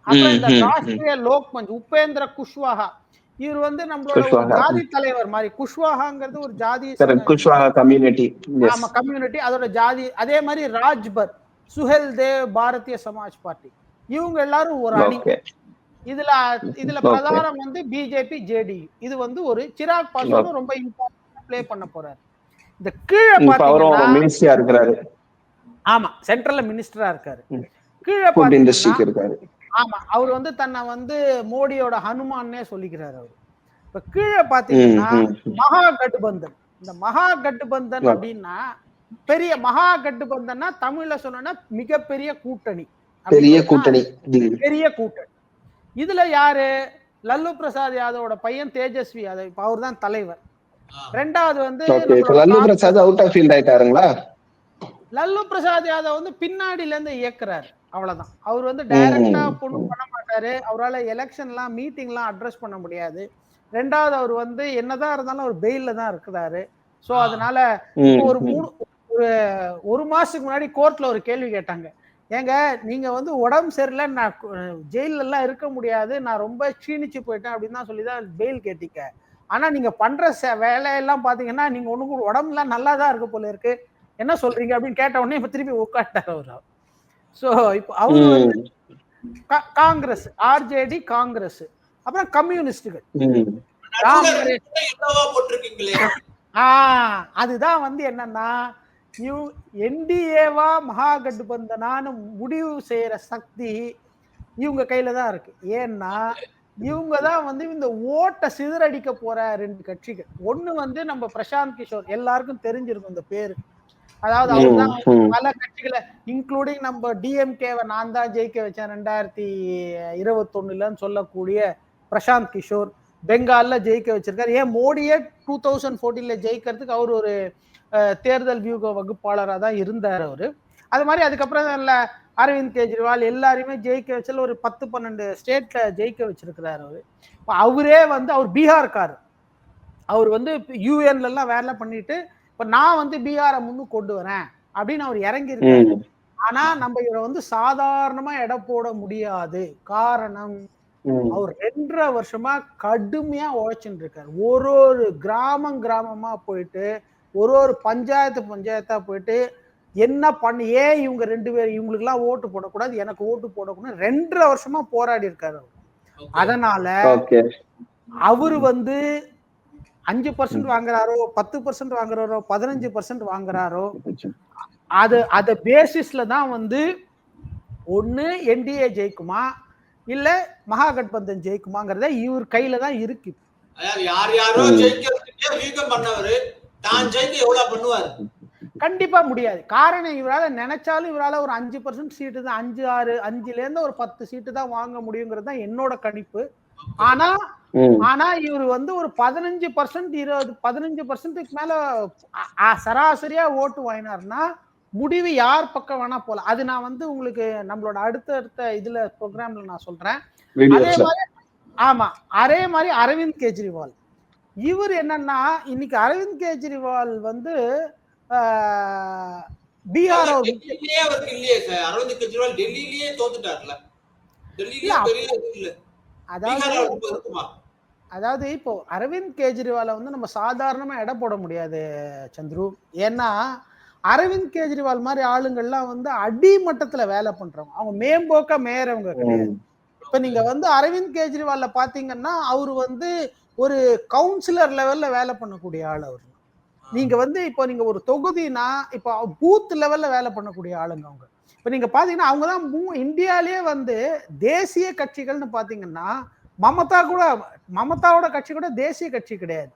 அப்புறம் இந்த ராஷ்டிரிய லோக் மஞ்ச் உபேந்திர குஷ்வாஹா, இவர் வந்து நம்மளோட ஒரு ஜாதி தலைவர் மாதிரி. குஷ்வாஹாங்கிறது ஒரு ஜாதி கம்யூனிட்டி, அதோட ஜாதி. அதே மாதிரி ராஜ்பர், சுஹேல் தேவ் பாரதிய சமாஜ் பார்ட்டி, இவங்க எல்லாரும் ஒரு அணி. இதுல பிரதானம் வந்து பிஜேபி, ஜேடியு. இது வந்து ஒரு சிராக் பாஸ்வான் ரொம்ப இம்பார்ட்டன்ட் ப்ளே பண்ண போறாரு. இந்த கீழே பாத்தீங்கன்னா, ஆமா சென்ட்ரல்ல மினிஸ்டரா இருக்காரு. கீழே பாத்தீங்கன்னா, ஆமா அவர் வந்து தன்னை வந்து மோடியோட ஹனுமான்னே சொல்லிக்கிறாரு அவரு. இப்ப கீழே பாத்தீங்கன்னா மகா கட்பந்தன். இந்த மகா கட்பந்தன் அப்படின்னா பெரிய மகா கட்பந்தன்னா தமிழ்ல சொன்னா மிகப்பெரிய கூட்டணி, பெரிய கூட்டணி. இதுல யாரு? லல்லு பிரசாத் யாதவோட பையன் தேஜஸ்வி யாதவ், இப்ப அவர் தான் தலைவர். ரெண்டாவது வந்து Lalu Prasad out of field ஆயிட்டாருங்களா? லல்லு பிரசாத் யாதவ் வந்து பின்னாடில இருந்து இயக்குறாரு, அவ்வளவுதான். அவர் வந்து டைரக்டா பொண்ணு பண்ண மாட்டாரு. அவரால் எலெக்ஷன்லாம் மீட்டிங்லாம் அட்ரஸ் பண்ண முடியாது. ரெண்டாவது அவர் வந்து என்னதான் இருந்தாலும் அவர் பெயில்ல தான் இருக்கிறாரு. சோ அதனால ஒரு மாசத்துக்கு முன்னாடி கோர்ட்ல ஒரு கேள்வி கேட்டாங்க, ஏங்க நீங்க வந்து உடம்பு சரியில்லை, நான் ஜெயில எல்லாம் இருக்க முடியாது, நான் ரொம்ப க்ஷீணிச்சு போயிட்டேன் அப்படின்னு தான் சொல்லிதான் பெயில் கேட்டீங்க. ஆனா நீங்க பண்ற வேலையெல்லாம் பாத்தீங்கன்னா நீங்க ஒண்ணு உடம்புலாம் நல்லா தான் இருக்கு போல இருக்கு, என்ன சொல்றீங்க அப்படின்னு கேட்ட உடனே இப்ப திருப்பி உட்காட்டாரு அவர். சோ இப்போ அவரு வந்து காங்கிரஸ், ஆர்ஜேடி காங்கிரஸ், அப்புறம் கம்யூனிஸ்டுகள். அதுதான் வந்து என்னன்னா, என்டிஏவா மகாகட்பந்தனான்னு முடிவு செய்யற சக்தி இவங்க கையில தான் இருக்கு. ஏன்னா இவங்க தான் வந்து இந்த ஓட்டை சிதறடிக்க போற 2 கட்சிகள். ஒண்ணு வந்து நம்ம பிரசாந்த் கிஷோர், எல்லாருக்கும் தெரிஞ்சிருக்கும் இந்த பேரு. அதாவது அவர்தான் பல கட்சிகளை இன்க்ளூடிங் நம்ம டிஎம்கேவை நான் தான் ஜெயிக்க வச்சேன் 2021 சொல்லக்கூடிய பிரசாந்த் கிஷோர் பெங்கால்ல ஜெயிக்க வச்சிருக்காரு. ஏன் மோடியே 2014 ஜெயிக்கிறதுக்கு அவர் ஒரு தேர்தல் வியூக வகுப்பாளராக தான் இருந்தார் அவரு. அது மாதிரி அதுக்கப்புறம் அரவிந்த் கெஜ்ரிவால் எல்லாரையுமே ஜெயிக்க வச்சல ஒரு 10-12 ஸ்டேட்ல ஜெயிக்க வச்சிருக்கிறாரு அவரு. இப்போ அவரே வந்து அவர் பீகார்கார், அவர் வந்து யூஎன்ல எல்லாம் வேலை பண்ணிட்டு இப்ப நான் வந்து பீகாரை முன்னு கொண்டு வரேன் அப்படின்னு அவர் இறங்கி இருக்காரு. ஆனா நம்ம இவரை வந்து சாதாரணமா எடை போட முடியாது. காரணம், அவர் 2.5 வருஷமா கடுமையா உழைச்சுட்டு இருக்காரு. ஒரு கிராமமா போயிட்டு ஒரு பஞ்சாயத்தா போயிட்டு என்ன பண்ணி, ஏன் இவங்க 2 பேரும் இவங்களுக்கு எல்லாம் ஓட்டு போடக்கூடாது, எனக்கு ஓட்டு போடக்கூடாது 2.5 வருஷமா போராடி இருக்காரு. அதனால அவரு வந்து 5% வாங்குறாரோ 10% வாங்குறாரோ 15% வாங்குறாரோ, அது பேசிஸ்ல தான் வந்து ஒண்ணு என்டிஏ ஜெயிக்குமா இல்ல மகாகட்பந்தன் ஜெயிக்குமாங்கிறத இவர் கையில தான் இருக்கு. யார் யாரோ ஜெயிக்கிறதுக்கே வீக்கம் பண்ணவரு தான் ஜெயிக்க எவ்வளவு பண்ணுவாரு? கண்டிப்பா முடியாது. காரணம் இவரால நினைச்சாலும் இவரால ஒரு 5% சீட்டு தான், 5 6 5ல இருந்து ஒரு 10 சீட்டு தான் வாங்க முடியுங்கிறது தான் என்னோட கணிப்பு. ஆனா இவர் வந்து ஒரு 15% 15%க்கு மேல சராசரியா ஓட்டு வாங்கினார்னா முடிவு யார் பக்கம் வேணா போலாம். அது நான் வந்து உங்களுக்கு நம்மளோட அடுத்த இதுல ப்ரோக்ராம்ல நான் சொல்றேன். அதே மாதிரி அதே மாதிரி அரவிந்த் கெஜ்ரிவால் இவர் என்னன்னா இன்னைக்கு அரவிந்த் கெஜ்ரிவால் வந்து பீகார் அரவிந்த் கெஜ்ரிவால் டெல்லியிலேயே தோத்துட்டார்ல. அதாவது இப்போ அரவிந்த் கெஜ்ரிவாலை வந்து நம்ம சாதாரணமா எடை போட முடியாது சந்துரு. ஏன்னா அரவிந்த் கெஜ்ரிவால் மாதிரி ஆளுங்கள்லாம் வந்து அடிமட்டத்துல வேலை பண்றவங்க, அவங்க மேம்போக்கா மேயறவங்க கிடையாது. இப்ப நீங்க வந்து அரவிந்த் கெஜ்ரிவால்ல பாத்தீங்கன்னா அவரு வந்து ஒரு கவுன்சிலர் லெவல்ல வேலை பண்ணக்கூடிய ஆள். அவரு நீங்க வந்து இப்போ நீங்க ஒரு தொகுதினா இப்போ பூத் லெவல்ல வேலை பண்ணக்கூடிய ஆளுங்க அவங்க. இப்ப நீங்க பாத்தீங்கன்னா அவங்கதான் இந்தியாலேயே வந்து தேசிய கட்சிகள்னு பாத்தீங்கன்னா மமதாவோட கட்சி கூட தேசிய கட்சி கிடையாது.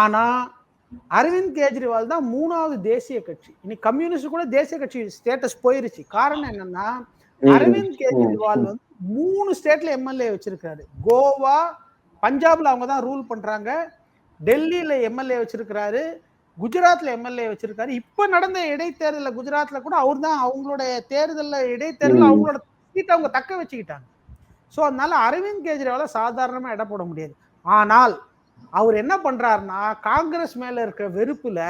ஆனா அரவிந்த் கெஜ்ரிவால் தான் 3வது தேசிய கட்சி. இன்னைக்கு கம்யூனிஸ்ட் கூட தேசிய கட்சி ஸ்டேட்டஸ் போயிருச்சு. காரணம் என்னன்னா அரவிந்த் கெஜ்ரிவால் வந்து 3 ஸ்டேட்ல எம்எல்ஏ வச்சிருக்காரு. கோவா, பஞ்சாப்ல அவங்க தான் ரூல் பண்றாங்க, டெல்லியில எம்எல்ஏ வச்சிருக்கிறாரு, குஜராத்ல எம்எல்ஏ வச்சிருக்காரு. இப்ப நடந்த இடைத்தேர்தல குஜராத்ல கூட அவர் தான் அவங்களுடைய தேர்தல்ல இடைத்தேர்தல் அவங்களோட சீட்டை அவங்க தக்க வச்சுக்கிட்டாங்க. சோ அதனால அரவிந்த் கெஜ்ரிவால சாதாரணமா எடை போட முடியாது. ஆனால் அவர் என்ன பண்றாருன்னா காங்கிரஸ் மேல இருக்கிற வெறுப்புல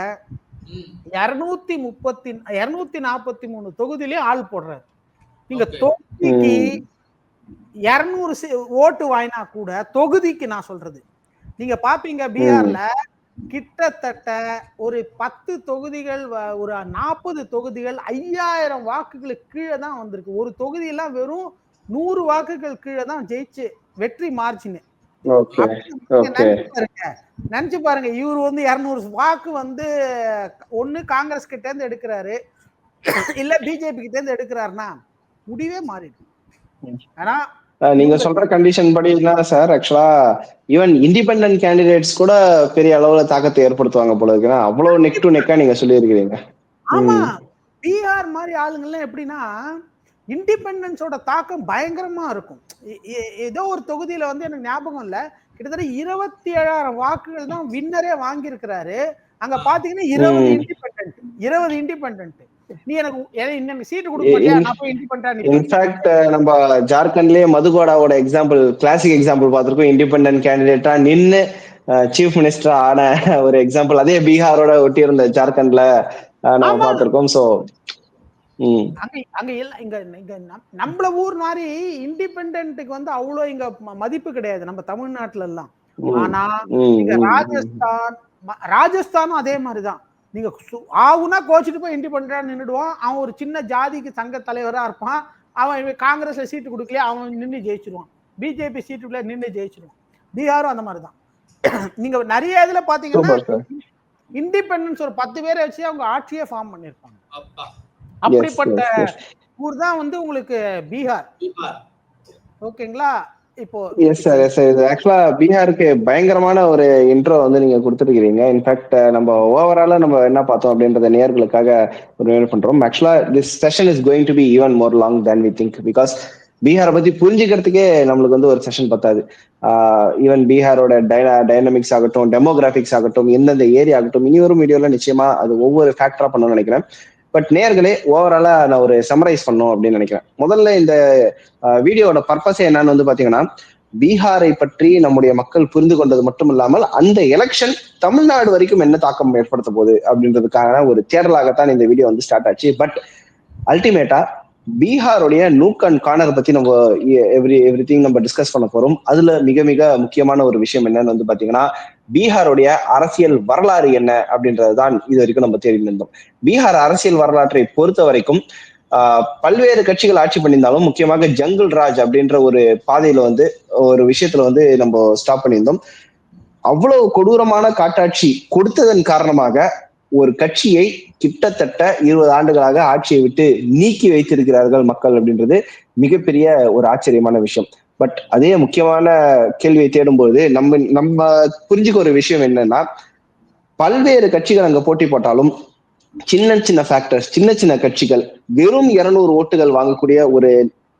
243 தொகுதியிலேயே ஆள் போடுறாரு. நீங்க தொகுதிக்கு 200 ஓட்டு வாங்கினா கூட, தொகுதிக்கு நான் சொல்றது, நீங்க பாப்பீங்க பீகார்ல கிட்டத்தட்ட ஒரு 10 தொகுதிகள் ஒரு 40 தொகுதிகள் 5000 வாக்குகளுக்கு கீழே தான் வந்திருக்கு. ஒரு தொகுதியெல்லாம் வெறும் 100 வாக்குகள் கீழே தான் ஜெயிச்சு வெற்றி மார்ஜின். நினைச்சு பாருங்க இவர் வந்து 200 வாக்கு வந்து ஒண்ணு காங்கிரஸ் கிட்ட இருந்து எடுக்கிறாரு இல்ல பிஜேபி கிட்ட இருந்து எடுக்கிறாருன்னா முடிவே மாறிடும். ஆனா நீங்க சொல்ற கண்டிஷன் படி சார் ஆக்சுவலா ஈவன் இண்டிபெண்டன்ட் கேண்டிடேட்ஸ் கூட பெரிய அளவுல தாக்கத்தை ஏற்படுத்துவாங்க போல இருக்கு. அவ்வளவு நெக் டு நெக்கா நீங்க சொல்லியிருக்கிறீங்க. ஆமா, பீகார் மாதிரி ஆளுங்கள்லாம் எப்படின்னா இண்டிபெண்டன்ஸோட தாக்கம் பயங்கரமா இருக்கும். ஏதோ ஒரு தொகுதியில வந்து எனக்கு ஞாபகம் இல்ல, கிட்டத்தட்ட 27,000 வாக்குகள் தான் வின்னரே வாங்கி இருக்கிறாரு. அங்க பாத்தீங்கன்னா 20 இண்டிபெண்டன்ட். நீ எனக்கு சீட்டு கொடுக்க மாட்டியா, நான் போய் இண்டிபெண்டன்ட். இன்ஃபேக்ட் நம்ம ஜார்க்கண்ட்லயே மதுகோடாவோட எக்ஸாம்பிள், கிளாசிக் எக்ஸாம்பிள் பார்த்திருக்கோம். இண்டிபெண்டன்ட் கேண்டிடேட்டா நின்னு சீஃப் மினிஸ்டர் ஆன ஒரு எக்ஸாம்பிள் அதே பீகாரோட ஒட்டி இருந்த ஜார்க்கண்ட்ல நம்ம பார்த்திருக்கோம். சோ அங்க இங்க நம்மள ஊர் மாதிரி இண்டிபெண்டன்ட்டுக்கு வந்து அவ்வளவு இங்க மதிப்பு கிடையாது நம்ம தமிழ்நாட்டுல எல்லாம். ஆனா இங்க ராஜஸ்தானும் அதே மாதிரிதான். நீங்க ஆகுனா கோச்சிட்டு போய் இண்டிபெண்டா நின்றுடுவான். அவன் ஒரு சின்ன ஜாதிக்கு சங்க தலைவரா இருப்பான். அவன் காங்கிரஸ்ல சீட்டு கொடுக்கலையே அவன் நின்று ஜெயிச்சிருவான், பிஜேபி சீட்டுக்குள்ள நின்று ஜெயிச்சிருவான். பீகாரும் அந்த மாதிரிதான். நீங்க நிறைய இதுல பாத்தீங்கன்னா இண்டிபெண்டன்ஸ் ஒரு 10 பேரை வச்சு அவங்க ஆட்சியே ஃபார்ம் பண்ணிருப்பாங்க. அப்படிப்பட்ட ஊர் தான் வந்து உங்களுக்கு பீகார். ஓகேங்களா? இப்போ எஸ் சார், எஸ் சார். இது ஆக்சுவலா பீகாருக்கு பயங்கரமான ஒரு இன்ட்ரோ வந்து நீங்க கொடுத்துருக்கீங்க. இன்ஃபேக்ட் நம்ம ஓவராலா நம்ம என்ன பார்த்தோம் அப்படின்றத நேயர்களுக்காக ஒரு மெயில் பண்றோம். ஆக்சுவலா this session is going to be even more long than we think. Because பீகாரை பத்தி புரிஞ்சுக்கிறதுக்கே நம்மளுக்கு வந்து ஒரு செஷன் பத்தாது. ஈவன் பீகாரோட டைனமிக்ஸ் ஆகட்டும், டெமோகிராபிக்ஸ் ஆகட்டும், எந்தெந்த ஏரியா ஆகட்டும், இனி ஒரு வீடியோல நிச்சயமா அது ஒவ்வொரு ஃபேக்டரா பண்ணணும்னு நினைக்கிறேன். பட் நேர்களே ஓவராலா நான் ஒரு சம்மரைஸ் பண்ணணும் அப்படின்னு நினைக்கிறேன். முதல்ல இந்த வீடியோட பர்பஸ் என்னன்னு வந்து பாத்தீங்கன்னா, பீகாரை பற்றி நம்முடைய மக்கள் புரிந்து கொண்டது மட்டும் இல்லாமல் அந்த எலெக்ஷன் தமிழ்நாடு வரைக்கும் என்ன தாக்கம் ஏற்படுத்த போகுது அப்படின்றதுக்கான ஒரு தேடலாகத்தான் இந்த வீடியோ வந்து ஸ்டார்ட் ஆச்சு. பட் அல்டிமேட்டா பீகாருடைய நூக் அண்ட் கார்னர் பத்தி நம்ம எவ்ரிதிங் நம்ம டிஸ்கஸ் பண்ண போறோம். அதுல மிக மிக முக்கியமான ஒரு விஷயம் என்னன்னு வந்து பாத்தீங்கன்னா, பீகாருடைய அரசியல் வரலாறு என்ன அப்படின்றதுதான் இது வரைக்கும் நம்ம தெரிந்திருந்தோம். பீகார் அரசியல் வரலாற்றை பொறுத்த வரைக்கும் பல்வேறு கட்சிகள் ஆட்சி பண்ணியிருந்தாலும் முக்கியமாக ஜங்கிள் ராஜ் அப்படின்ற ஒரு பாதையில வந்து ஒரு விஷயத்துல வந்து நம்ம ஸ்டாப் பண்ணியிருந்தோம். அவ்வளவு கொடூரமான காட்டாட்சி கொடுத்ததன் காரணமாக ஒரு கட்சியை கிட்டத்தட்ட 20 ஆண்டுகளாக ஆட்சியை விட்டு நீக்கி வைத்திருக்கிறார்கள் மக்கள் அப்படின்றது மிகப்பெரிய ஒரு ஆச்சரியமான விஷயம். பட் அதே முக்கியமான கேள்வியை தேடும்போது நம்ம புரிஞ்சுக்க ஒரு விஷயம் என்னன்னா, பல்வேறு கட்சிகள் அங்க போட்டி போட்டாலும் சின்ன சின்ன ஃபேக்டர்ஸ், சின்ன சின்ன கட்சிகள் வெறும் 200 ஓட்டுகள் வாங்கக்கூடிய ஒரு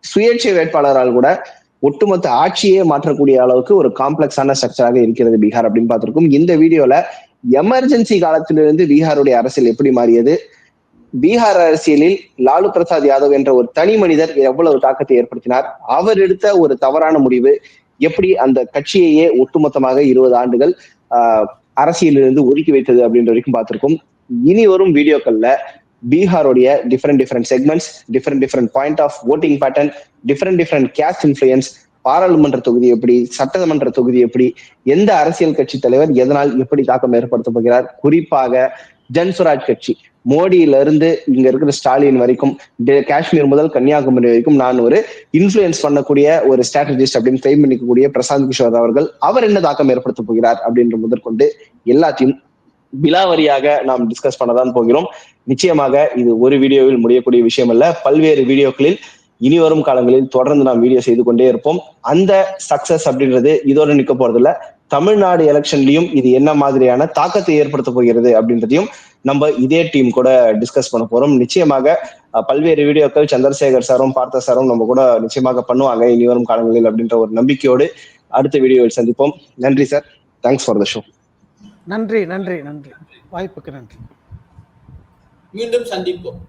சுயேட்சை வேட்பாளரால் கூட ஒட்டுமொத்த ஆட்சியே மாற்றக்கூடிய அளவுக்கு ஒரு காம்ப்ளெக்ஸான ஸ்ட்ரக்சராக இருக்கிறது பீகார் அப்படின்னு பார்த்திருக்கோம். இந்த வீடியோல எமர்ஜென்சி காலத்திலிருந்து பீகாருடைய அரசியல் எப்படி மாறியது, பீகார் அரசியலில் லாலு பிரசாத் யாதவ் என்ற ஒரு தனி மனிதர் எவ்வளவு தாக்கத்தை ஏற்படுத்தினார், அவர் எடுத்த ஒரு தவறான முடிவு எப்படி அந்த கட்சியையே ஒட்டுமொத்தமாக 20 ஆண்டுகள் அரசியலிருந்து ஒதுக்கி வைத்தது அப்படின்ற வரைக்கும் பார்த்திருக்கோம். இனி வரும் வீடியோக்கள்ல பீகாருடைய different segments, different point of voting pattern, different caste influence, பாராளுமன்ற தொகுதி எப்படி, சட்டமன்ற தொகுதி எப்படி, எந்த அரசியல் கட்சி தலைவர் எதனால் எப்படி தாக்கம் ஏற்படுத்த போகிறார், குறிப்பாக ஜன்சுராஜ் கட்சி மோடியில இருந்து இங்க இருக்கிற ஸ்டாலின் வரைக்கும், காஷ்மீர் முதல் கன்னியாகுமரி வரைக்கும் நான் ஒரு இன்ஃபுளுயன்ஸ் பண்ணக்கூடிய ஒரு ஸ்ட்ராட்டஜிஸ்ட் அப்படின்னு கிளைம் பண்ணிக்கக்கூடிய பிரசாந்த் கிஷோர் அவர்கள் அவர் என்ன தாக்கம் ஏற்படுத்த போகிறார் அப்படின்ற முதற்கொண்டு எல்லாத்தையும் விலாவரியாக நாம் டிஸ்கஸ் பண்ணதான் போகிறோம். நிச்சயமாக இது ஒரு வீடியோவில் முடியக்கூடிய விஷயம் அல்ல, பல்வேறு வீடியோக்களில் இனி வரும் காலங்களில் தொடர்ந்து நாம் வீடியோ செய்து கொண்டே இருப்போம். அந்த சக்சஸ் அப்படின்றது இதோட நிக்க போறது இல்ல, தமிழ்நாடு எலெக்ஷன்லயும் இது என்ன மாதிரியான தாக்கத்தை ஏற்படுத்த போகிறது அப்படின்றதையும் நம்ம இதே டீம் கூட டிஸ்கஸ் பண்ண போறோம். நிச்சயமாக பல்வேறு வீடியோக்கள் சந்திரசேகர் சாரும் பார்த்த சாரும் நம்ம கூட நிச்சயமாக பண்ணுவாங்க இனி வரும் காலங்களில் அப்படின்ற ஒரு நம்பிக்கையோடு அடுத்த வீடியோவில் சந்திப்போம். நன்றி sir, thanks for the show. நன்றி, வாய்ப்புக்கு நன்றி. மீண்டும் சந்திப்போம்.